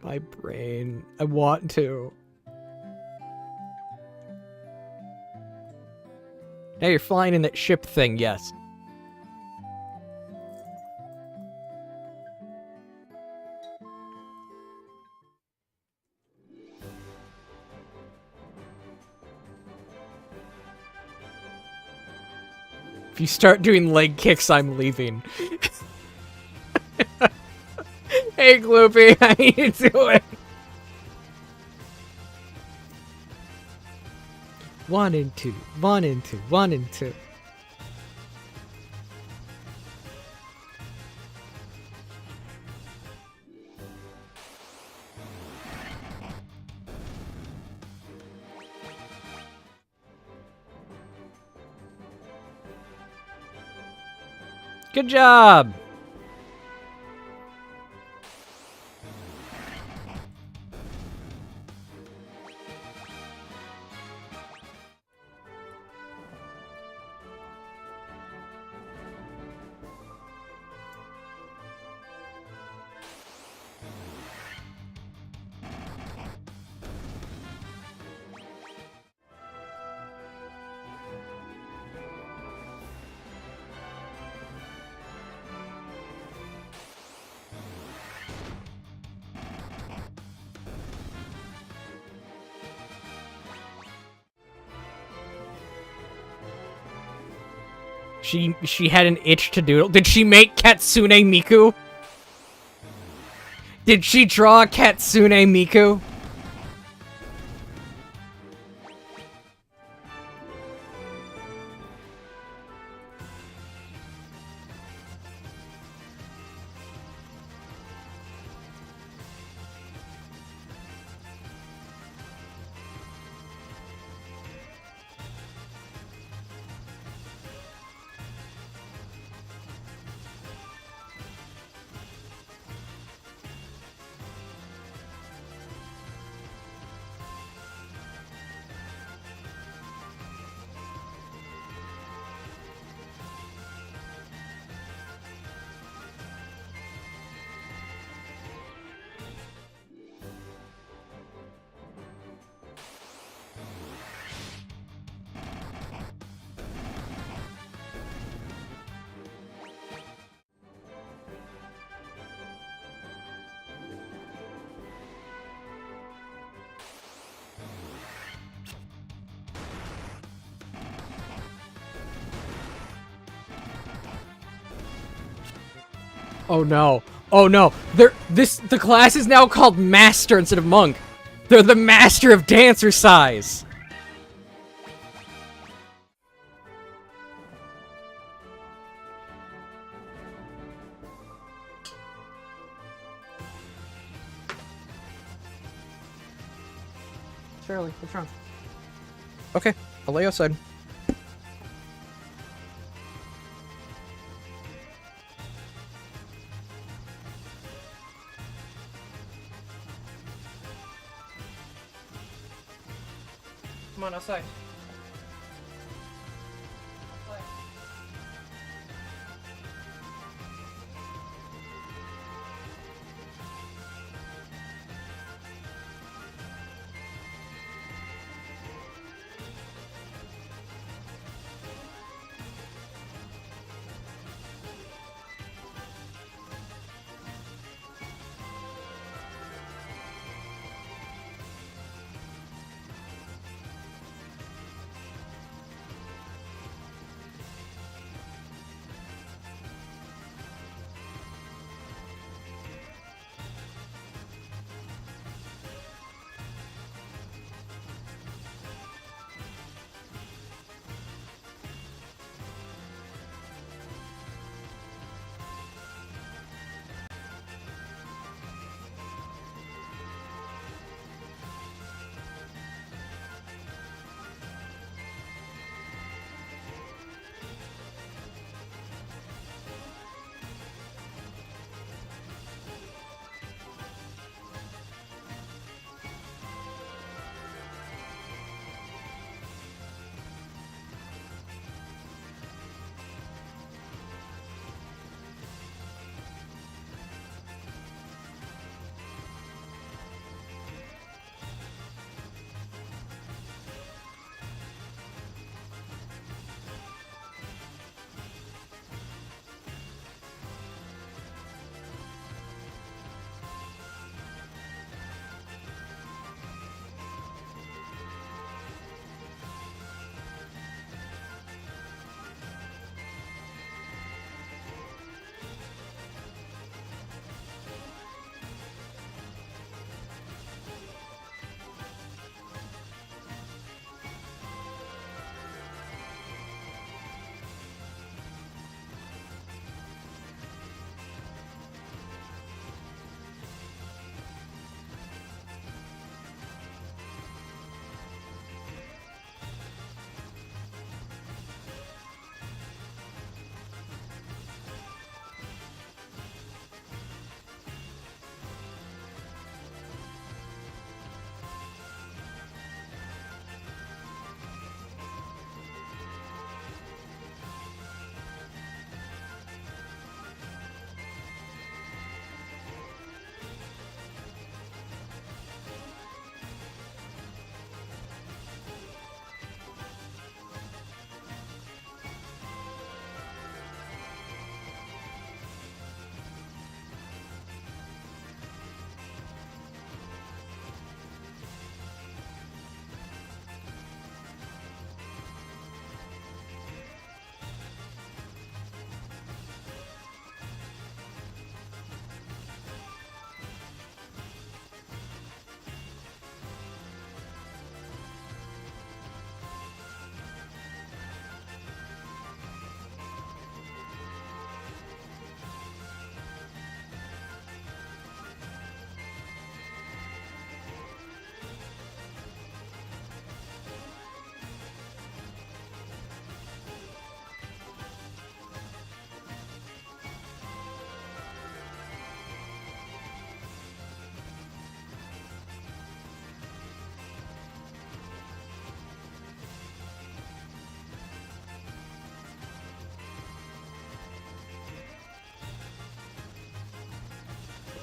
My brain. I want to. Hey, you're flying in that ship thing, yes. If you start doing leg kicks, I'm leaving. Hey, Gloopy, how you doing? 1 and 2, 1 and 2, 1 and 2. Good job! She had an itch to doodle. Did she make Katsune Miku? Did she draw Katsune Miku? Oh no. Oh no. The class is now called Master instead of Monk. They're the Master of Dancercise. Shirley, what's wrong? Okay, I'll lay outside. Come on, outside.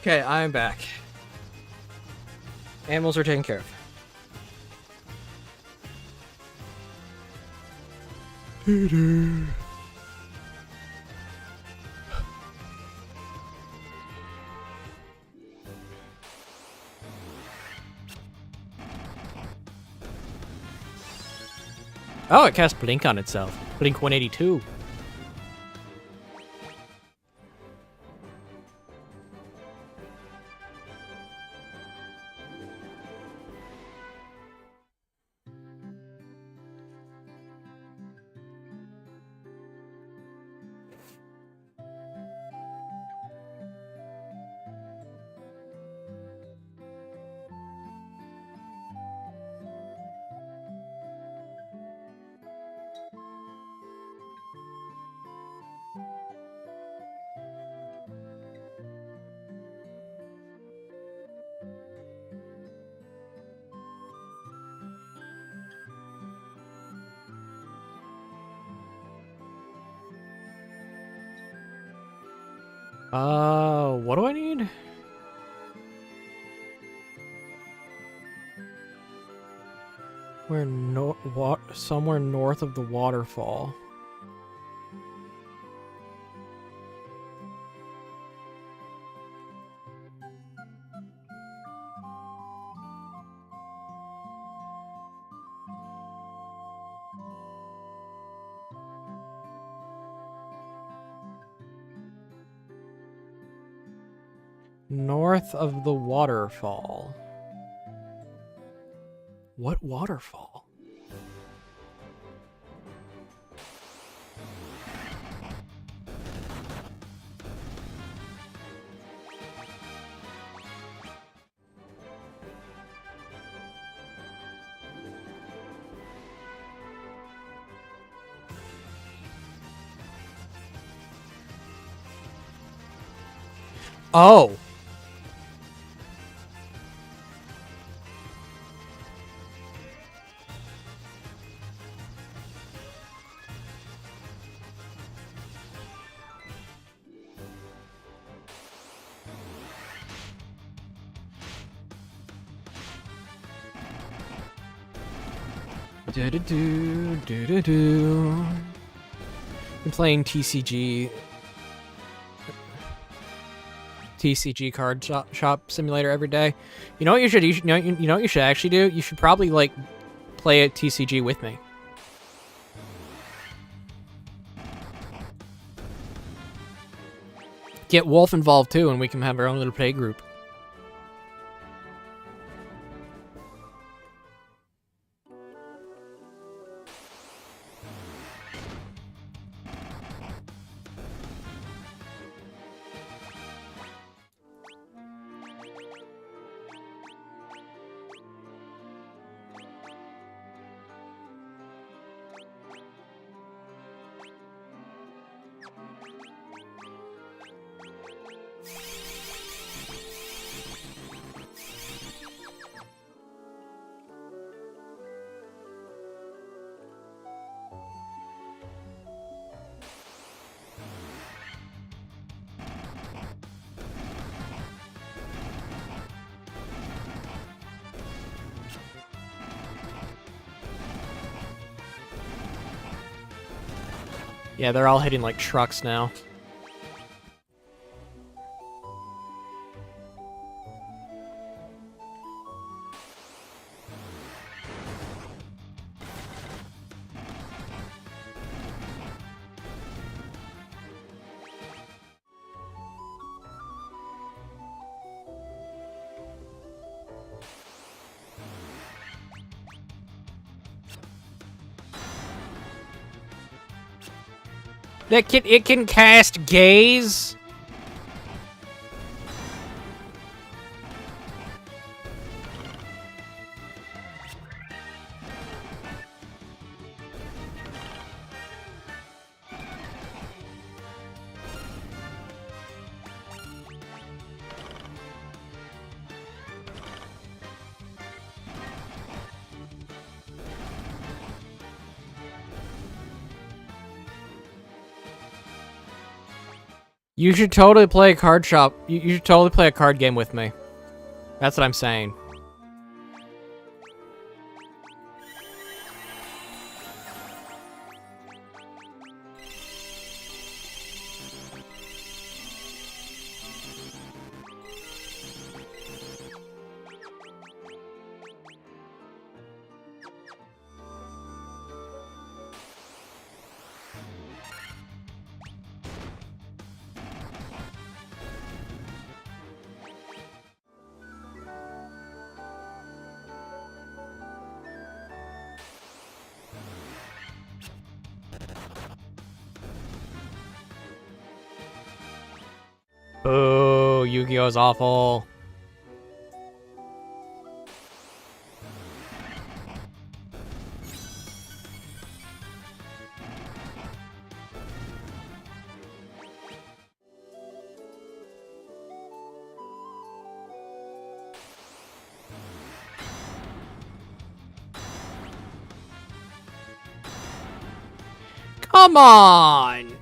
Okay, I'm back. Animals are taken care of. Oh, it cast Blink on itself. Blink 182. What do I need? We're somewhere north of the waterfall. North of the waterfall. What waterfall? Oh! Do-do-do, do-do-do. Been playing TCG card shop simulator every day. You know what you should you know what you should actually do? You should probably like play at TCG with me. Get Wolf involved too, and we can have our own little play group. Yeah, they're all hitting like trucks now. It can cast gaze. You should totally play a card shop. You should totally play a card game with me. That's what I'm saying. Boo, Yu-Gi-Oh's awful. Come on!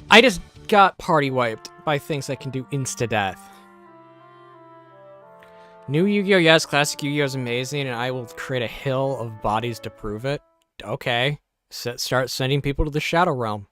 I just got party wiped by things that can do insta-death. New Yu-Gi-Oh! Yes, classic Yu-Gi-Oh! Is amazing, and I will create a hill of bodies to prove it. Okay. Start sending people to the Shadow Realm.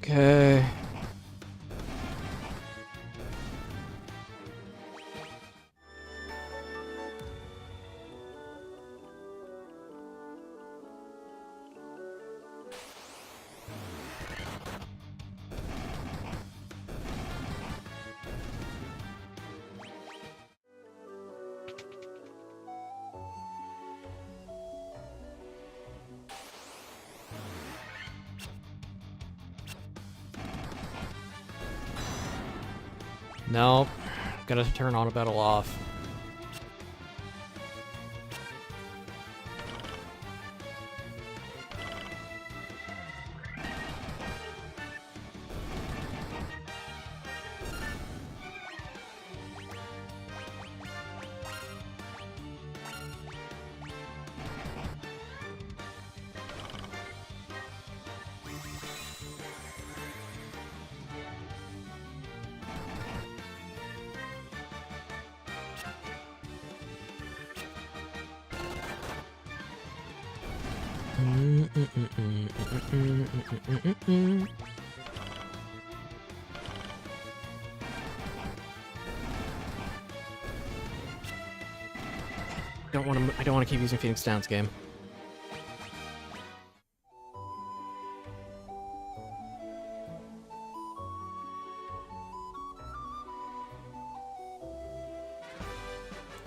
Okay. Nope. Gotta turn on a battle off. I don't want to keep using Phoenix Downs game.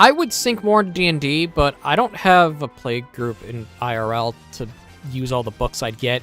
I would sink more into D&D, but I don't have a play group in IRL to use all the books I'd get.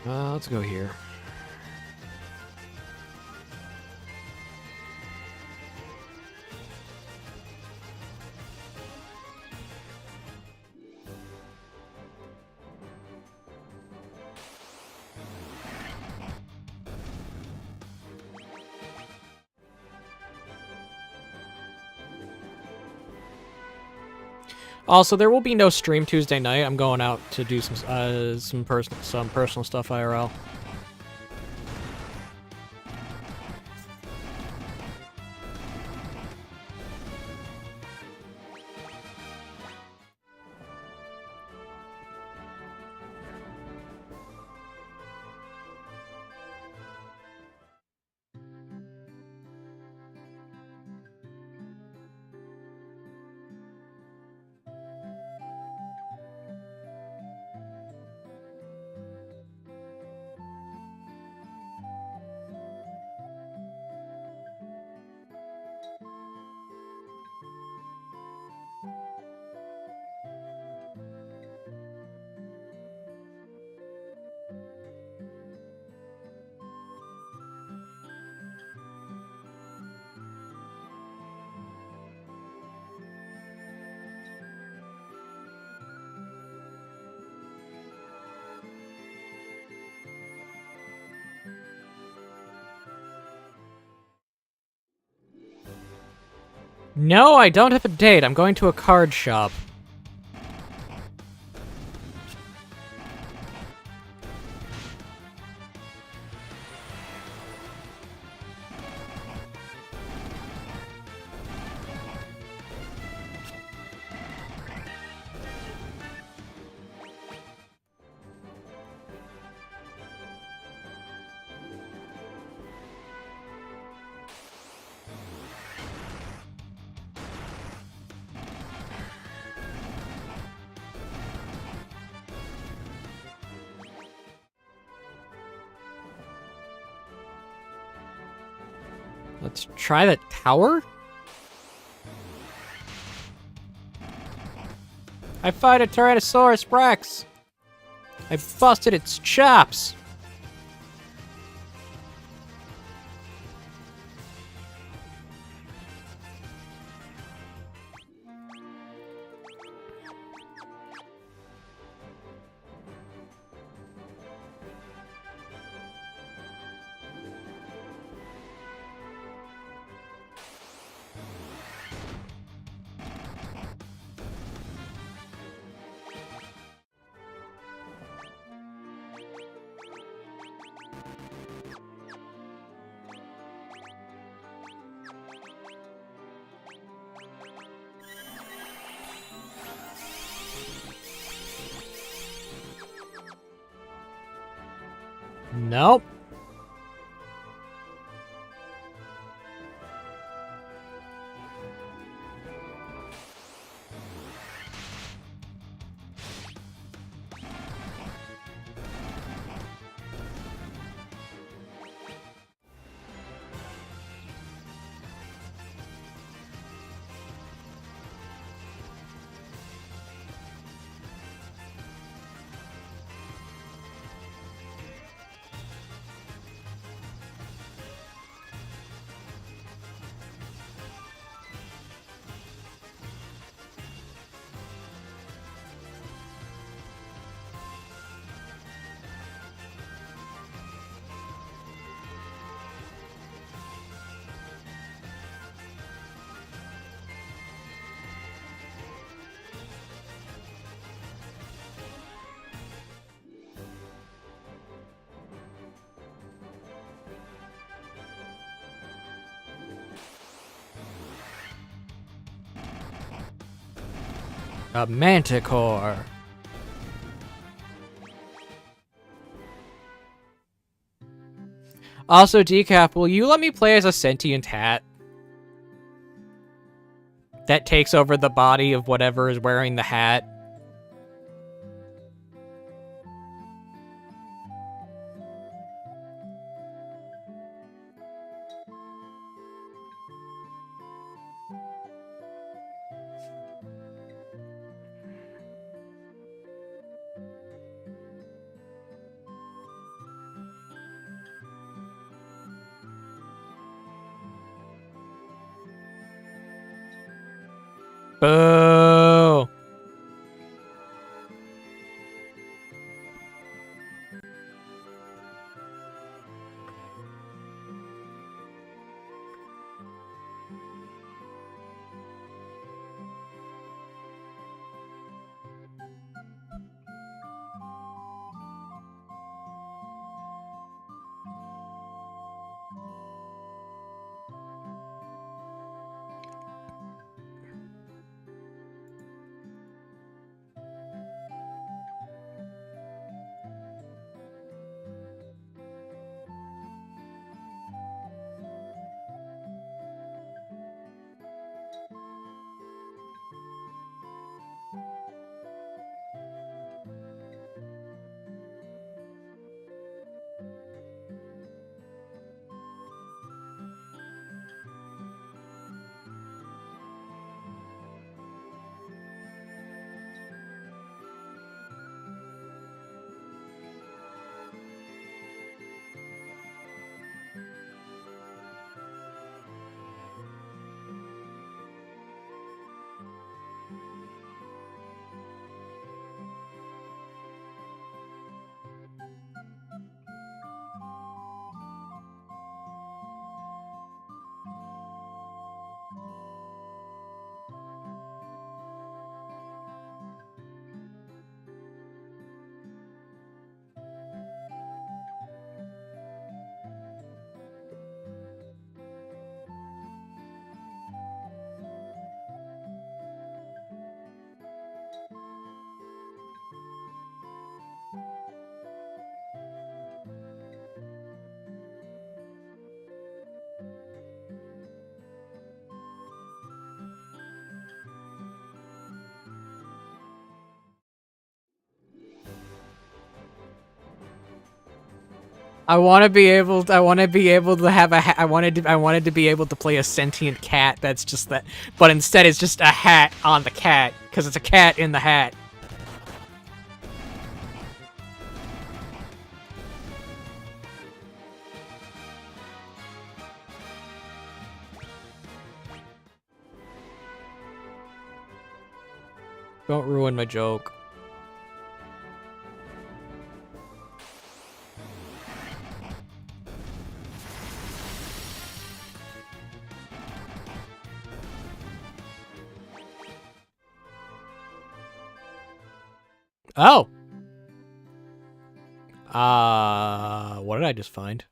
Let's go here. Also, there will be no stream Tuesday night. I'm going out to do some personal stuff IRL. No, I don't have a date. I'm going to a card shop. Let's try the tower? I fight a Tyrannosaurus Rex! I busted its chops! Nope. A manticore. Also, Decaf, will you let me play as a sentient hat that takes over the body of whatever is wearing the hat? Boo! I want to be able to have I wanted to be able to play a sentient cat that's just that, but instead it's just a hat on the cat because it's a cat in the hat. Don't ruin my joke. Oh. What did I just find?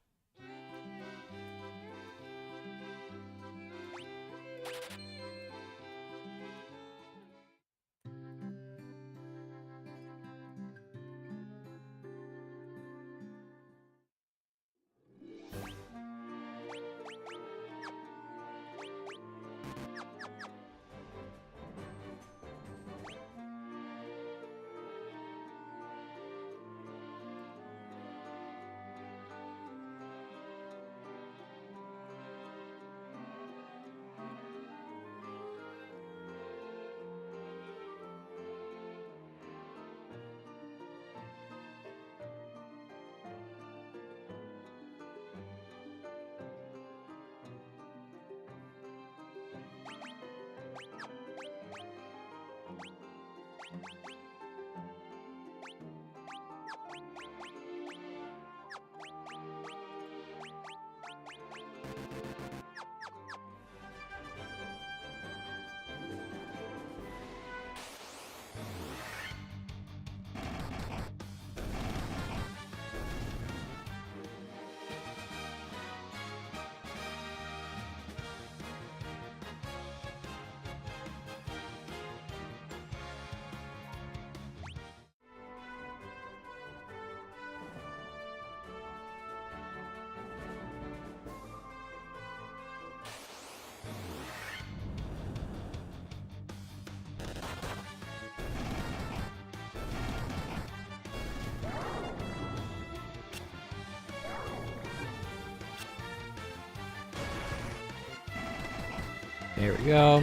There we go.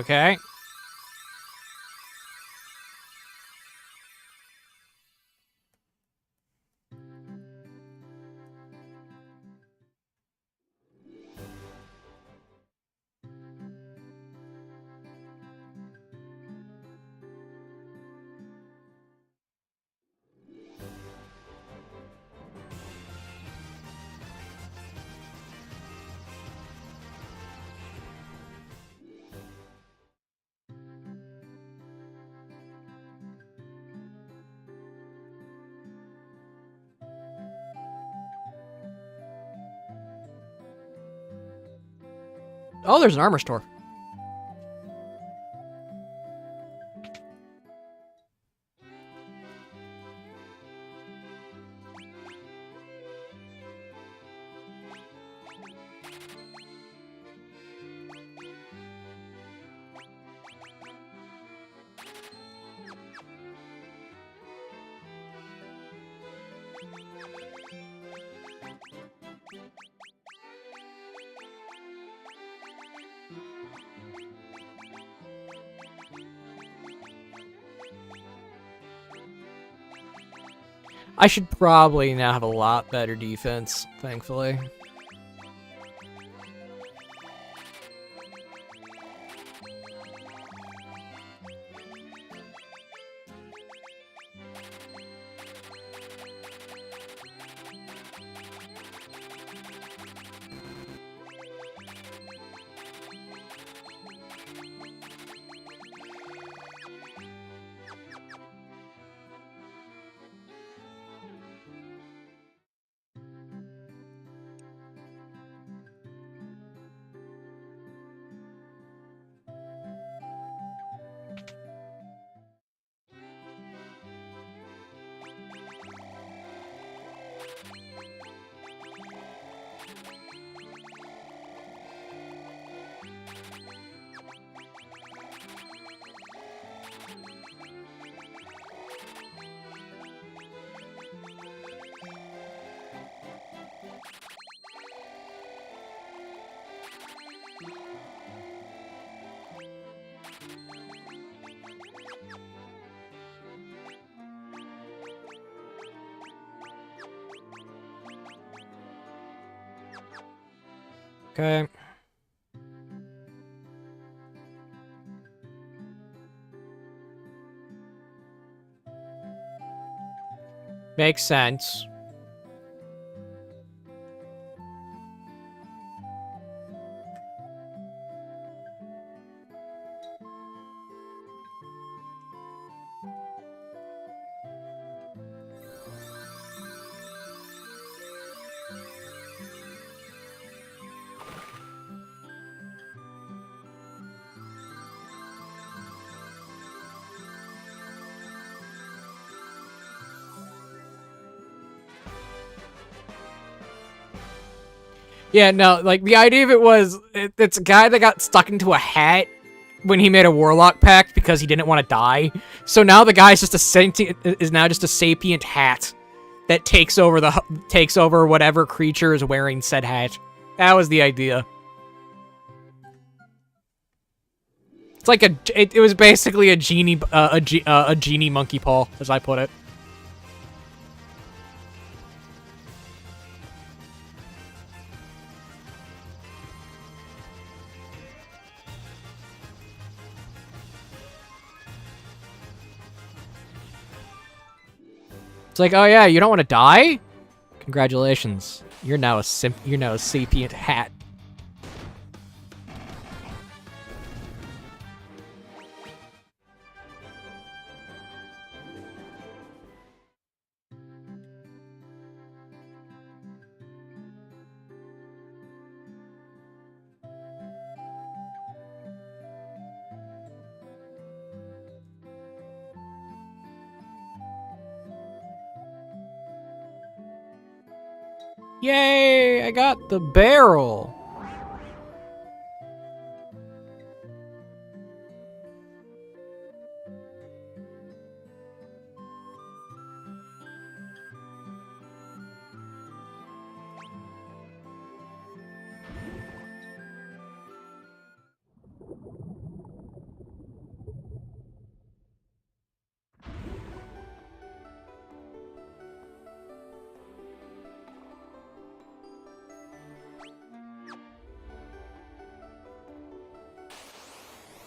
Okay. Oh, there's an armor store. I should probably now have a lot better defense, thankfully. Okay. Makes sense. Yeah, no, like, the idea of it was, it's a guy that got stuck into a hat when he made a warlock pact because he didn't want to die. So now the guy's just is now just a sapient hat that takes over whatever creature is wearing said hat. That was the idea. It's like it was basically a genie monkey paw, as I put it. It's like, oh yeah, you don't want to die? Congratulations. You're now a sapient hat. Yay! I got the barrel!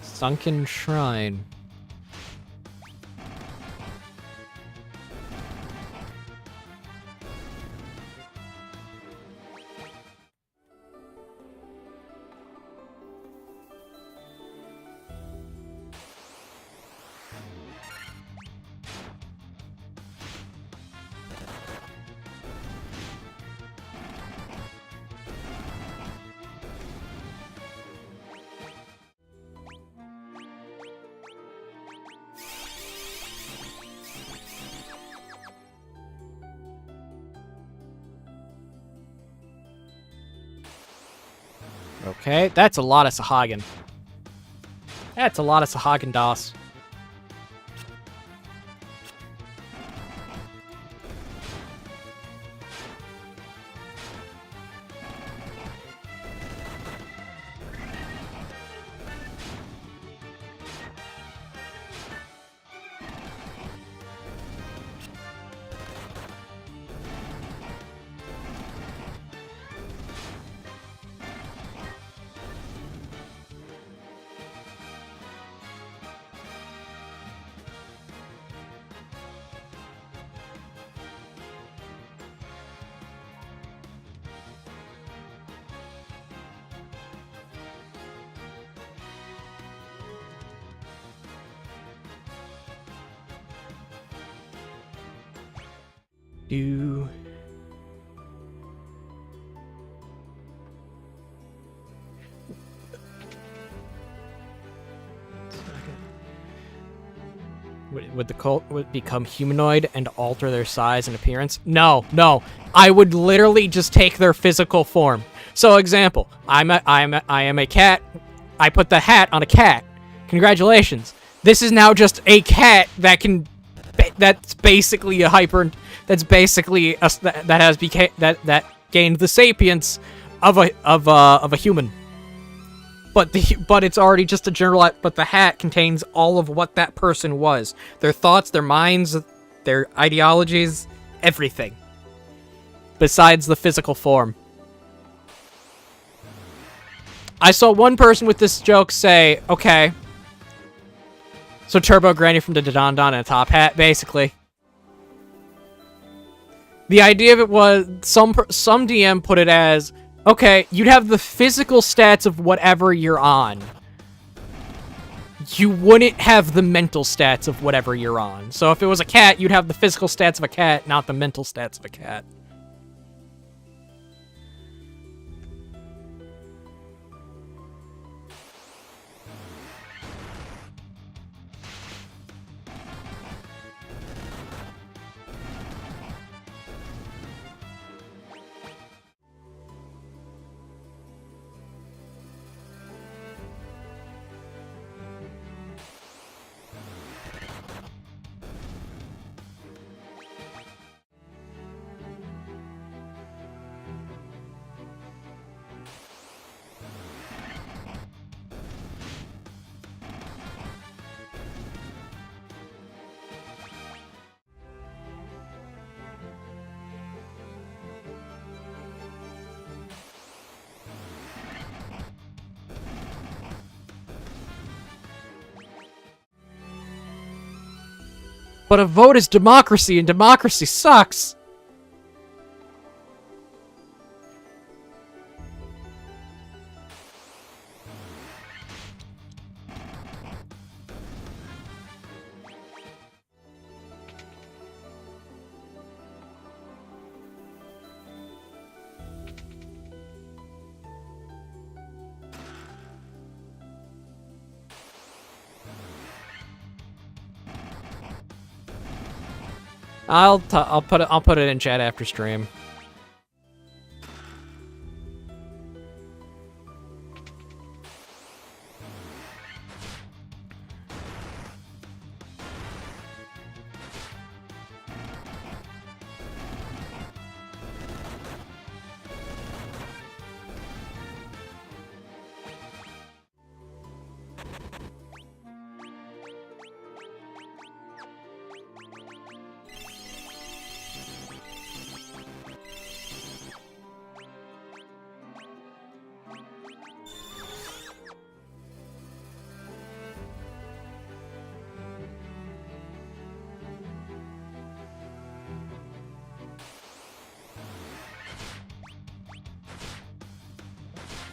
Sunken Shrine. Okay, that's a lot of Sahagin. That's a lot of Sahagin DOS. Do. Would the cult become humanoid and alter their size and appearance? No, no. I would literally just take their physical form. So, example, I am a cat. I put the hat on a cat. Congratulations. This is now just a cat that can. That's basically a hyper. That's basically that gained the sapience of a human. But it's already just a general. But the hat contains all of what that person was: their thoughts, their minds, their ideologies, everything. Besides the physical form. I saw one person with this joke say, "Okay, so Turbo Granny from the Don Don and a top hat, basically." The idea of it was some DM put it as, okay, you'd have the physical stats of whatever you're on. You wouldn't have the mental stats of whatever you're on. So if it was a cat, you'd have the physical stats of a cat, not the mental stats of a cat. But a vote is democracy, and democracy sucks. I'll put it in chat after stream.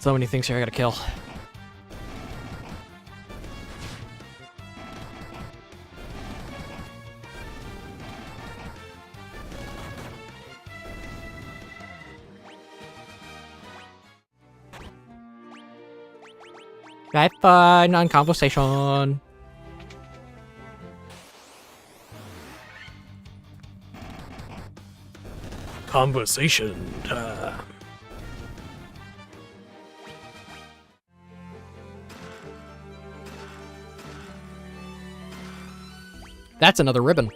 So many things here I gotta kill. Have fun on conversation. Conversation time. That's another ribbon.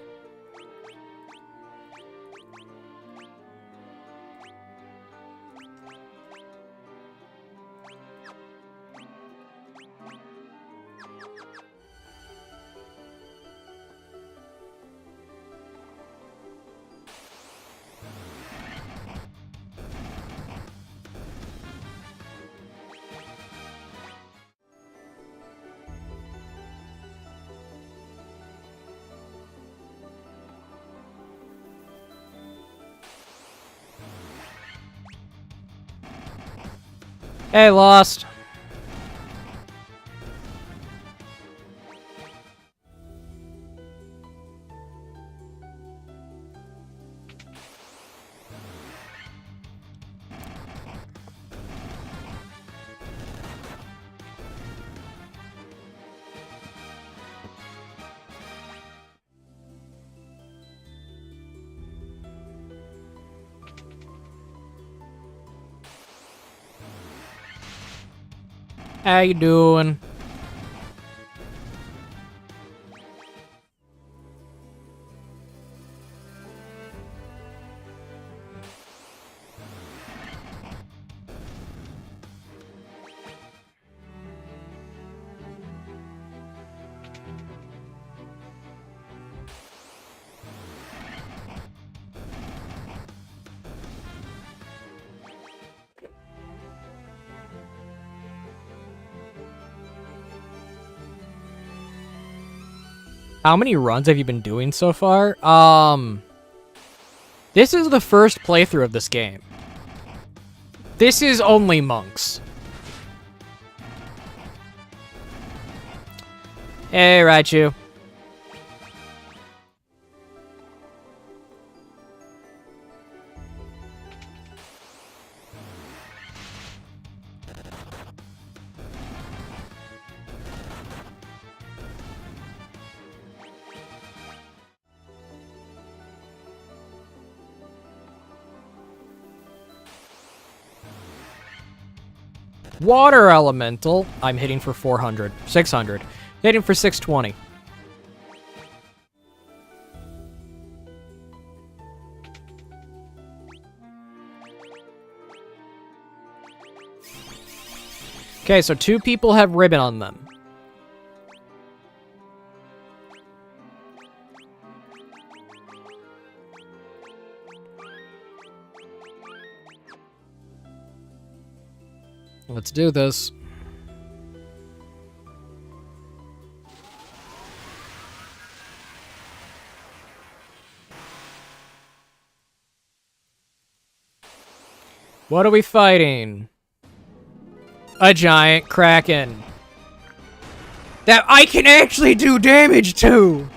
Hey, Lost. How you doing? How many runs have you been doing so far? This is the first playthrough of this game. This is OnlyMonks. Hey, Raichu. Water Elemental. I'm hitting for 400. 600. Hitting for 620. Okay, so 2 people have ribbon on them. Let's do this. What are we fighting? A giant kraken. That I can actually do damage to!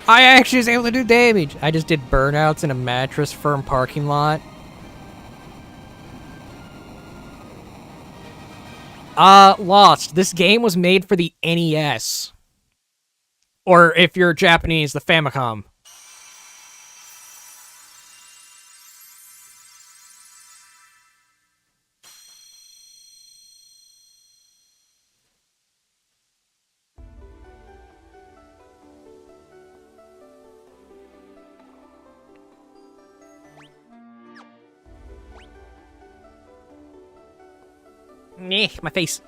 I actually was able to do damage. I just did burnouts in a mattress firm parking lot. Lost. This game was made for the NES. Or if you're Japanese, the Famicom. My face.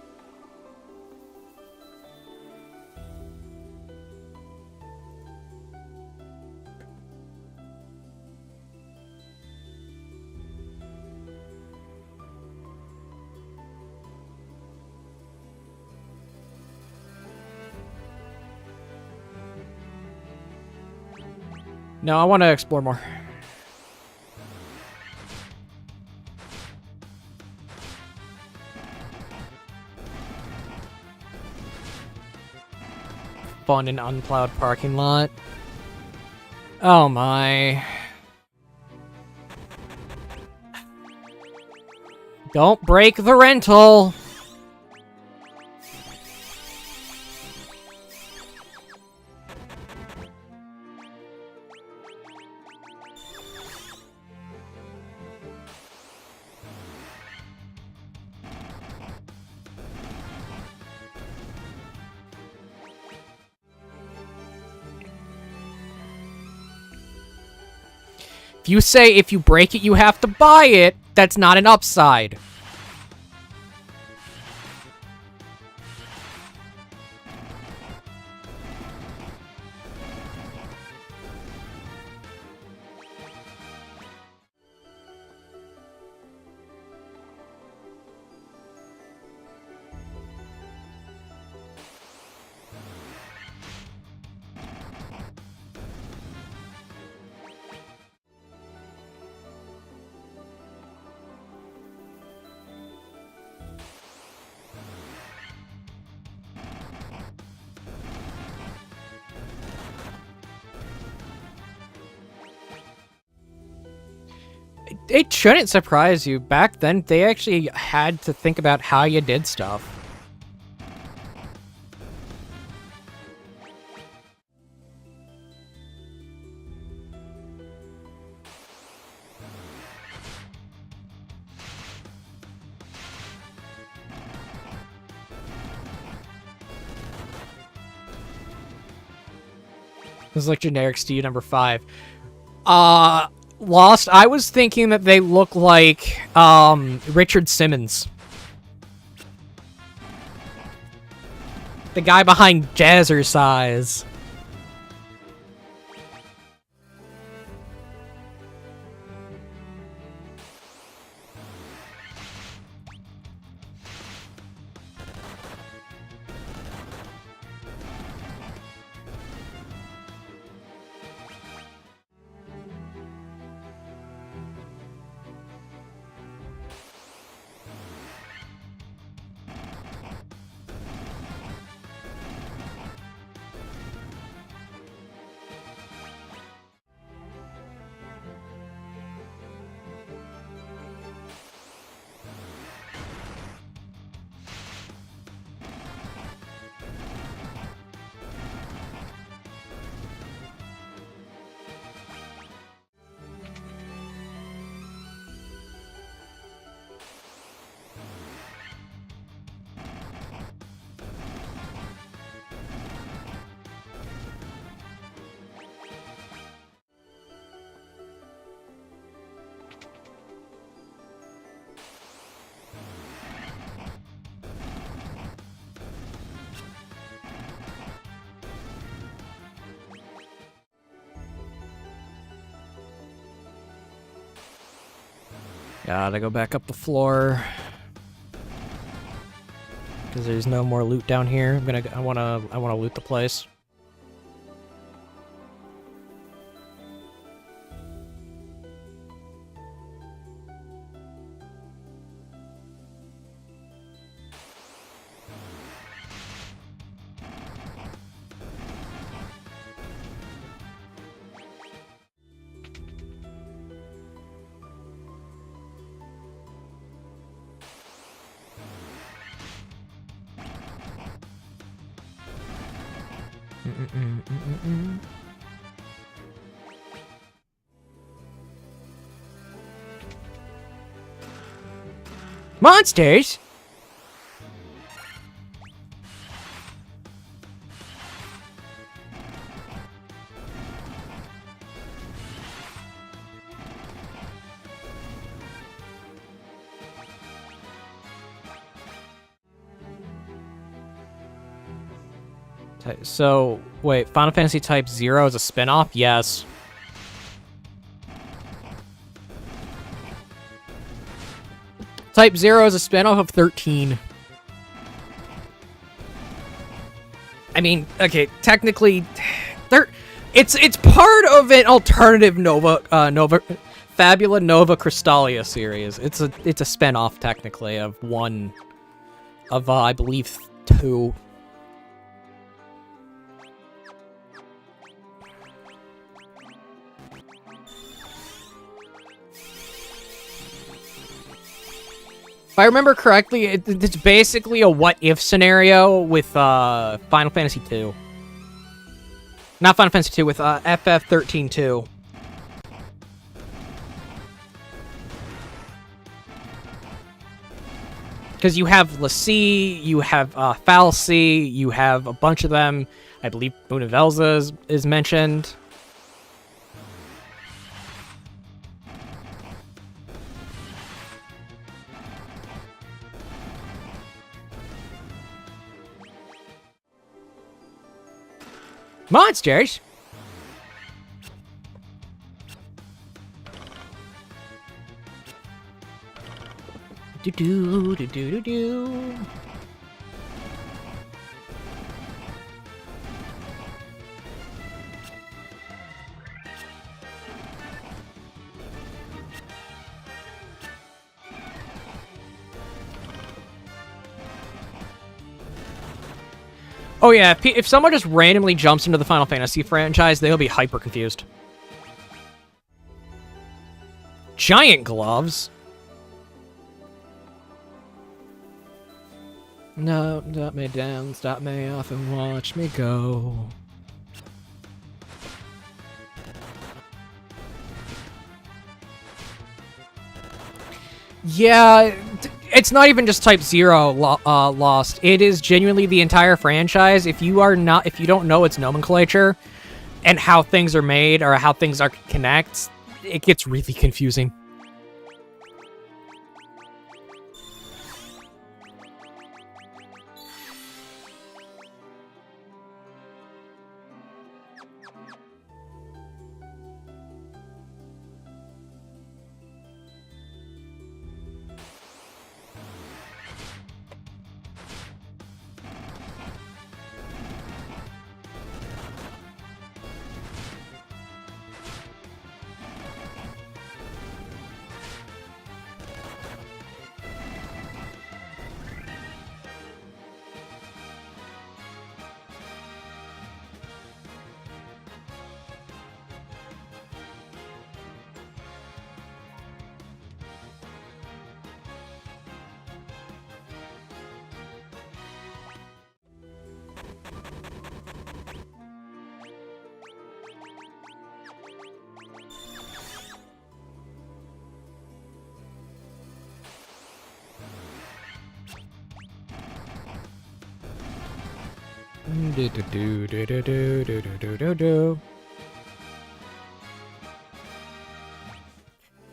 No, I want to explore more. Fun and unplowed parking lot. Oh my. Don't break the rental. If you say if you break it, you have to buy it, that's not an upside. It shouldn't surprise you. Back then, they actually had to think about how you did stuff. This is like generic Steve number 5. Lost, I was thinking that they look like, Richard Simmons. The guy behind Jazzercise. Gotta go back up the floor. Because there's no more loot down here. I wanna loot the place. Monsters? So, wait, Final Fantasy Type 0 is a spin-off? Yes. Type 0 is a spin-off of 13. I mean, okay, technically, it's part of an alternative Fabula Nova Crystallia series. It's a spin-off technically of one of I believe 2. If I remember correctly, it's basically a what-if scenario with Final Fantasy 2. Not Final Fantasy 2, with FF13 2. Because you have Lassie, you have Fal'Cie, you have a bunch of them. I believe Bunavelza is mentioned. Monsters? Do-do-do-do-do-do. Oh yeah, if someone just randomly jumps into the Final Fantasy franchise, they'll be hyper confused. Giant gloves? No, stop me down, stop me off and watch me go. Yeah, it's not even just Type 0 Lost. It is genuinely the entire franchise. If you don't know its nomenclature and how things are made or how things are connect, it gets really confusing.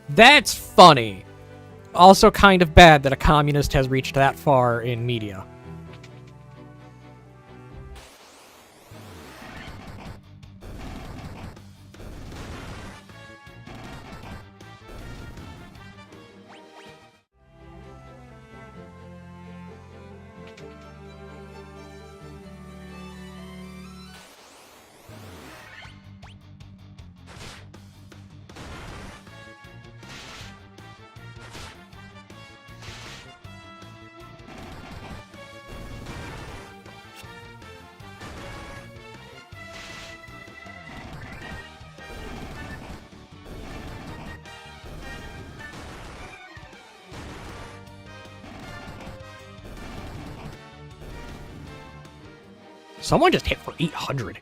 That's funny. Also kind of bad that a communist has reached that far in media. Someone just hit for 800.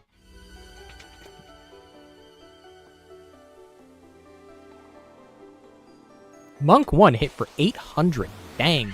Monk 1 hit for 800. Dang.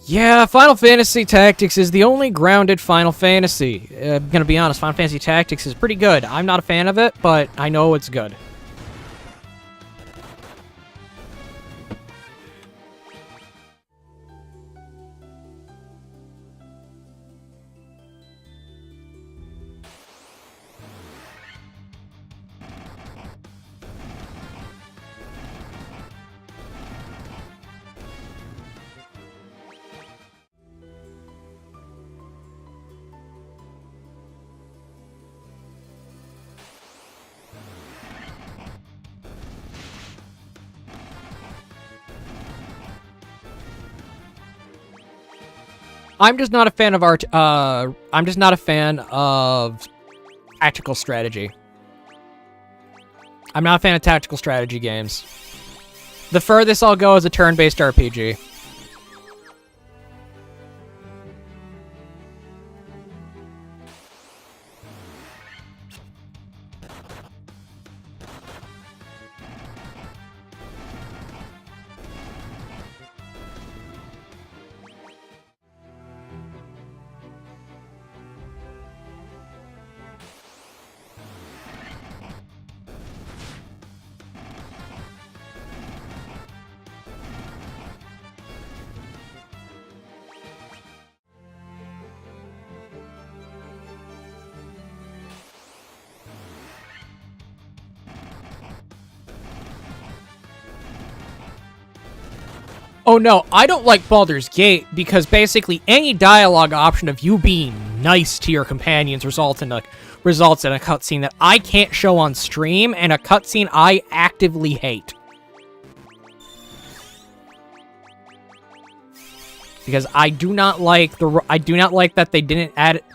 Yeah, Final Fantasy Tactics is the only grounded Final Fantasy. I'm gonna be honest, Final Fantasy Tactics is pretty good. I'm not a fan of it, but I know it's good. I'm just not a fan of I'm just not a fan of tactical strategy. I'm not a fan of tactical strategy games. The furthest I'll go is a turn-based RPG. Oh no, I don't like Baldur's Gate because basically any dialogue option of you being nice to your companions results in a cutscene that I can't show on stream and a cutscene I actively hate. Because I do not like that they didn't add it.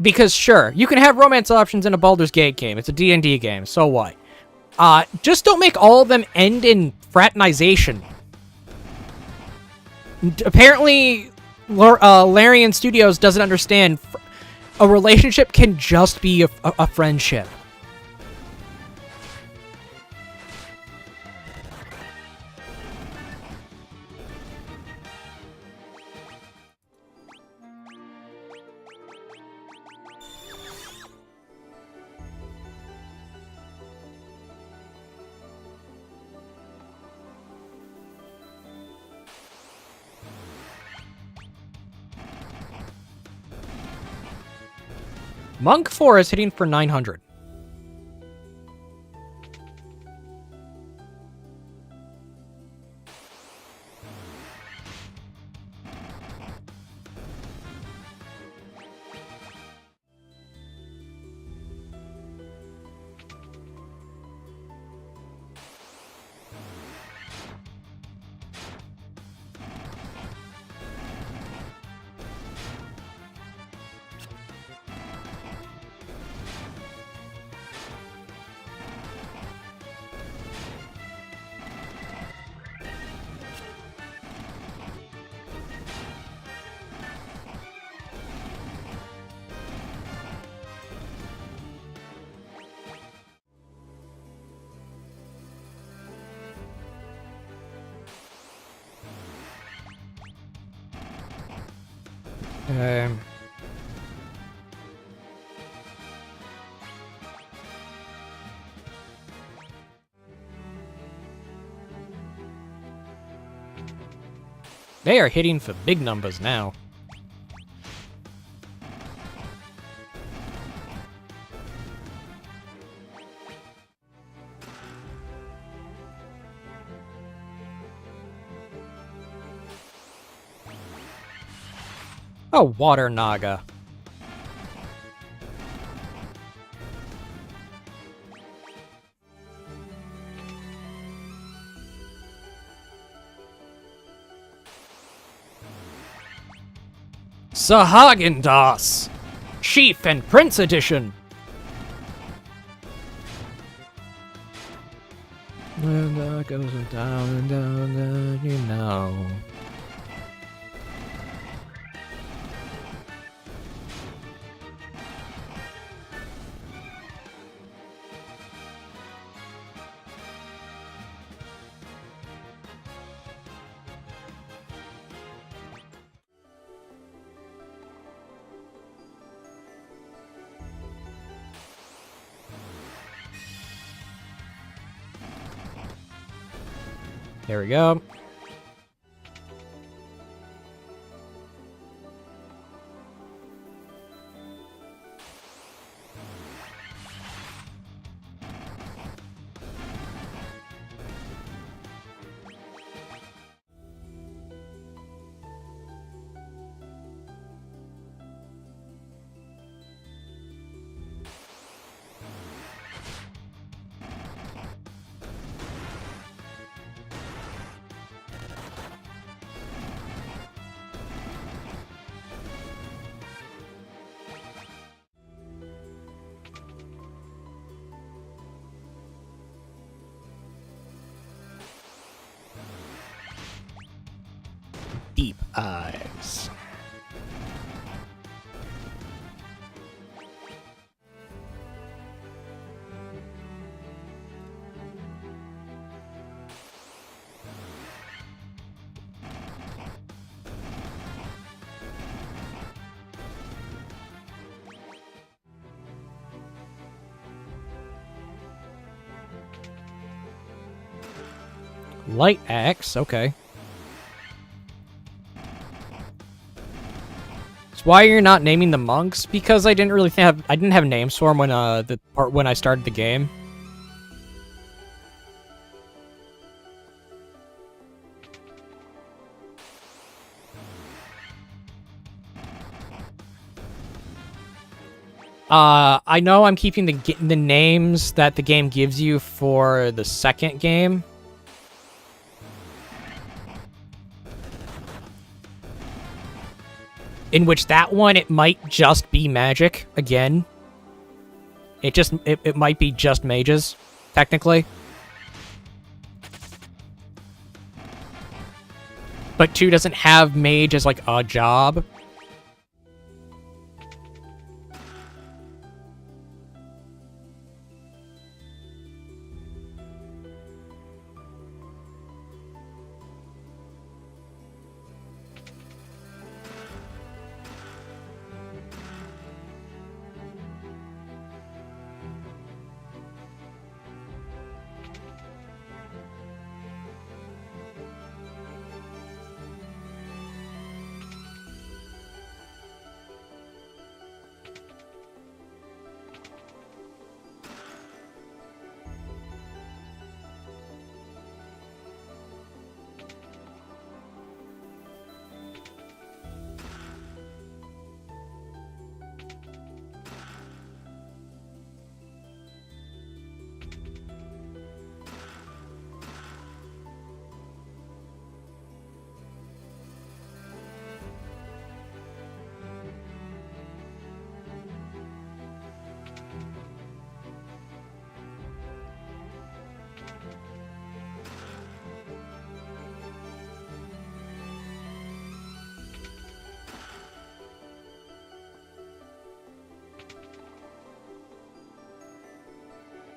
Because sure, you can have romance options in a Baldur's Gate game. It's a D&D game, so what? Just don't make all of them end in fraternization. Apparently, Larian Studios doesn't understand a relationship can just be a friendship. Monk 4 is hitting for 900. They are hitting for big numbers now. A water naga. Sahagin-Dazs! Chief and Prince Edition! And that goes down and down, and you know. There we go. Deep eyes. Light axe, okay. So why you're not naming the monks? Because I didn't really have names for them when I started the game. I know I'm keeping the names that the game gives you for the second game. In which that one, it might just be magic, again. It might be just mages, technically. But 2 doesn't have mage as, like, a job.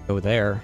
Go there.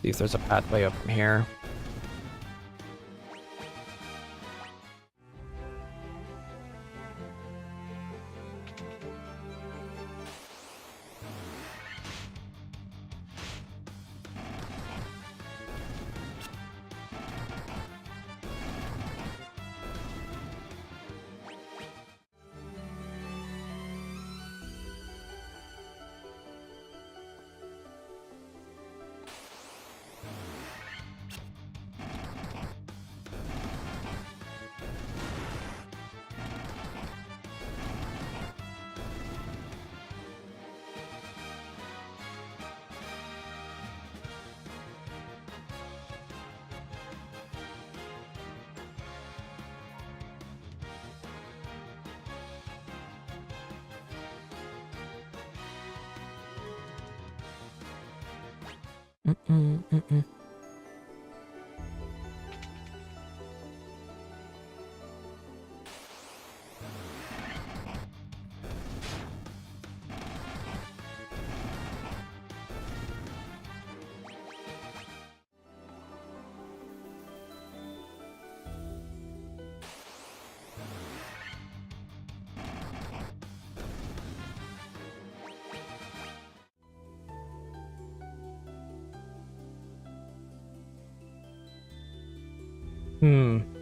See if there's a pathway up from here.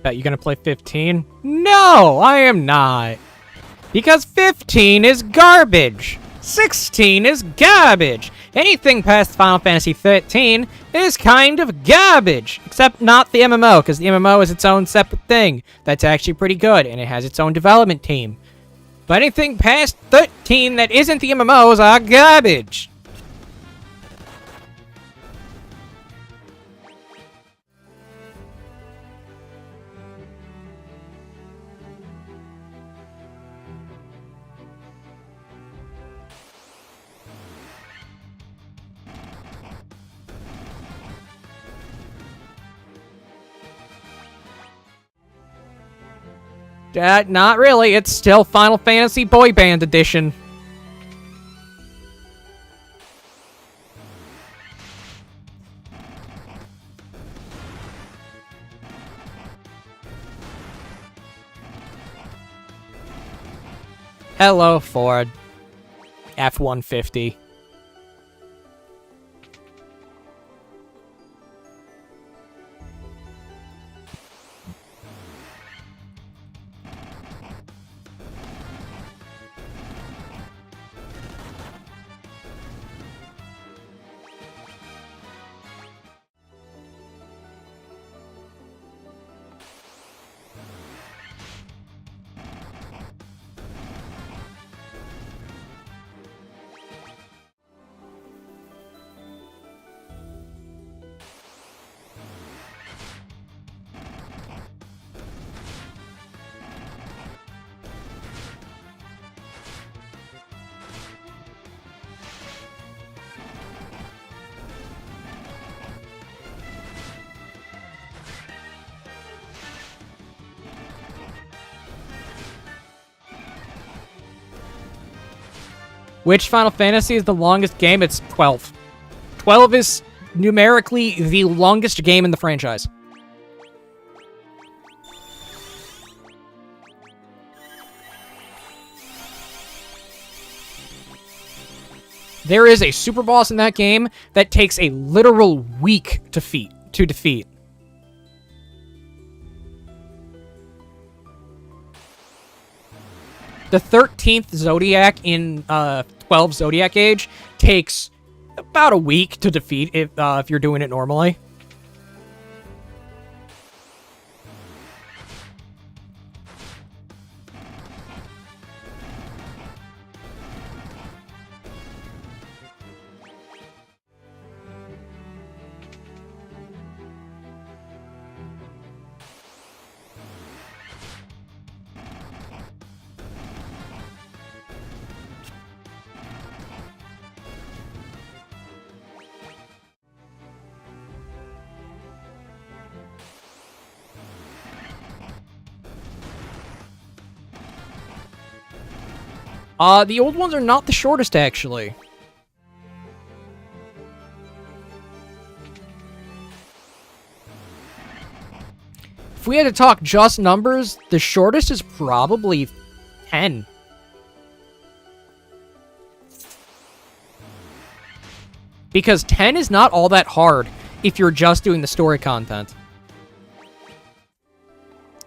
Bet you gonna play 15? No, I am not. Because 15 is garbage. 16 is garbage. Anything past Final Fantasy 13 is kind of garbage. Except not the MMO, because the MMO is its own separate thing. That's actually pretty good, and it has its own development team. But anything past 13 that isn't the MMOs are garbage. Not really. It's still Final Fantasy Boy Band Edition. Hello, Ford. F-150. Which Final Fantasy is the longest game? It's 12. 12 is numerically the longest game in the franchise. There is a super boss in that game that takes a literal week to defeat. The 13th Zodiac in 12 Zodiac Age takes about a week to defeat if you're doing it normally. The old ones are not the shortest, actually. If we had to talk just numbers, the shortest is probably 10. Because 10 is not all that hard if you're just doing the story content.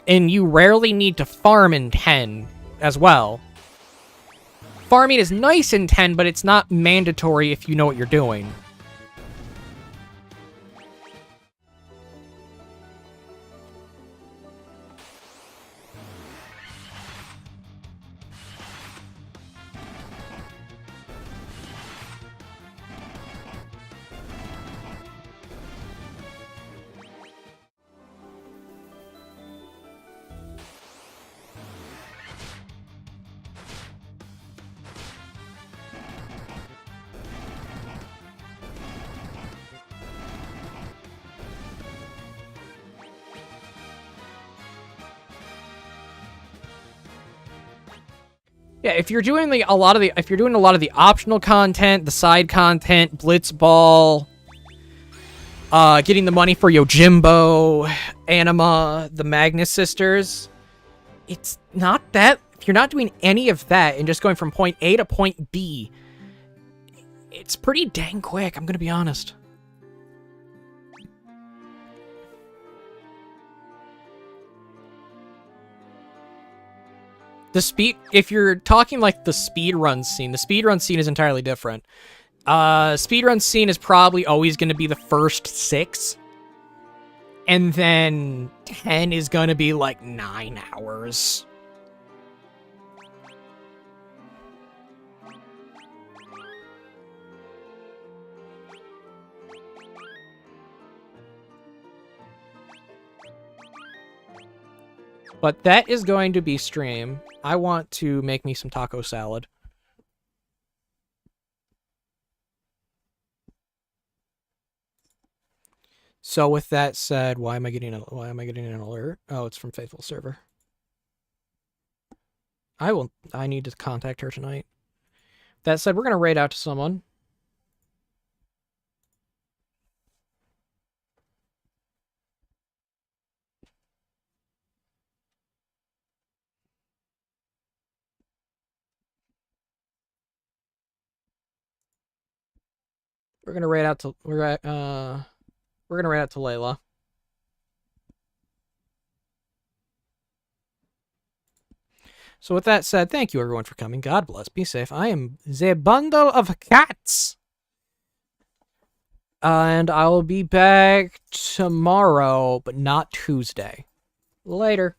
And you rarely need to farm in 10 as well. Farming is nice in 10, but it's not mandatory if you know what you're doing. Yeah, if you're doing a lot of the optional content, the side content, Blitzball, getting the money for Yojimbo, Anima, the Magnus Sisters, it's not that. If you're not doing any of that and just going from point A to point B, it's pretty dang quick, I'm gonna be honest. If you're talking like the speedrun scene is entirely different. Speedrun scene is probably always going to be the first 6. And then 10 is going to be like 9 hours. But that is going to be stream. I want to make me some taco salad. So with that said, why am I getting an alert? Oh, it's from Faithful Server. I need to contact her tonight. That said, we're gonna raid out to someone. We're gonna raid out to Layla. So with that said, thank you everyone for coming. God bless. Be safe. I am the BundleOfCats. And I will be back tomorrow, but not Tuesday. Later.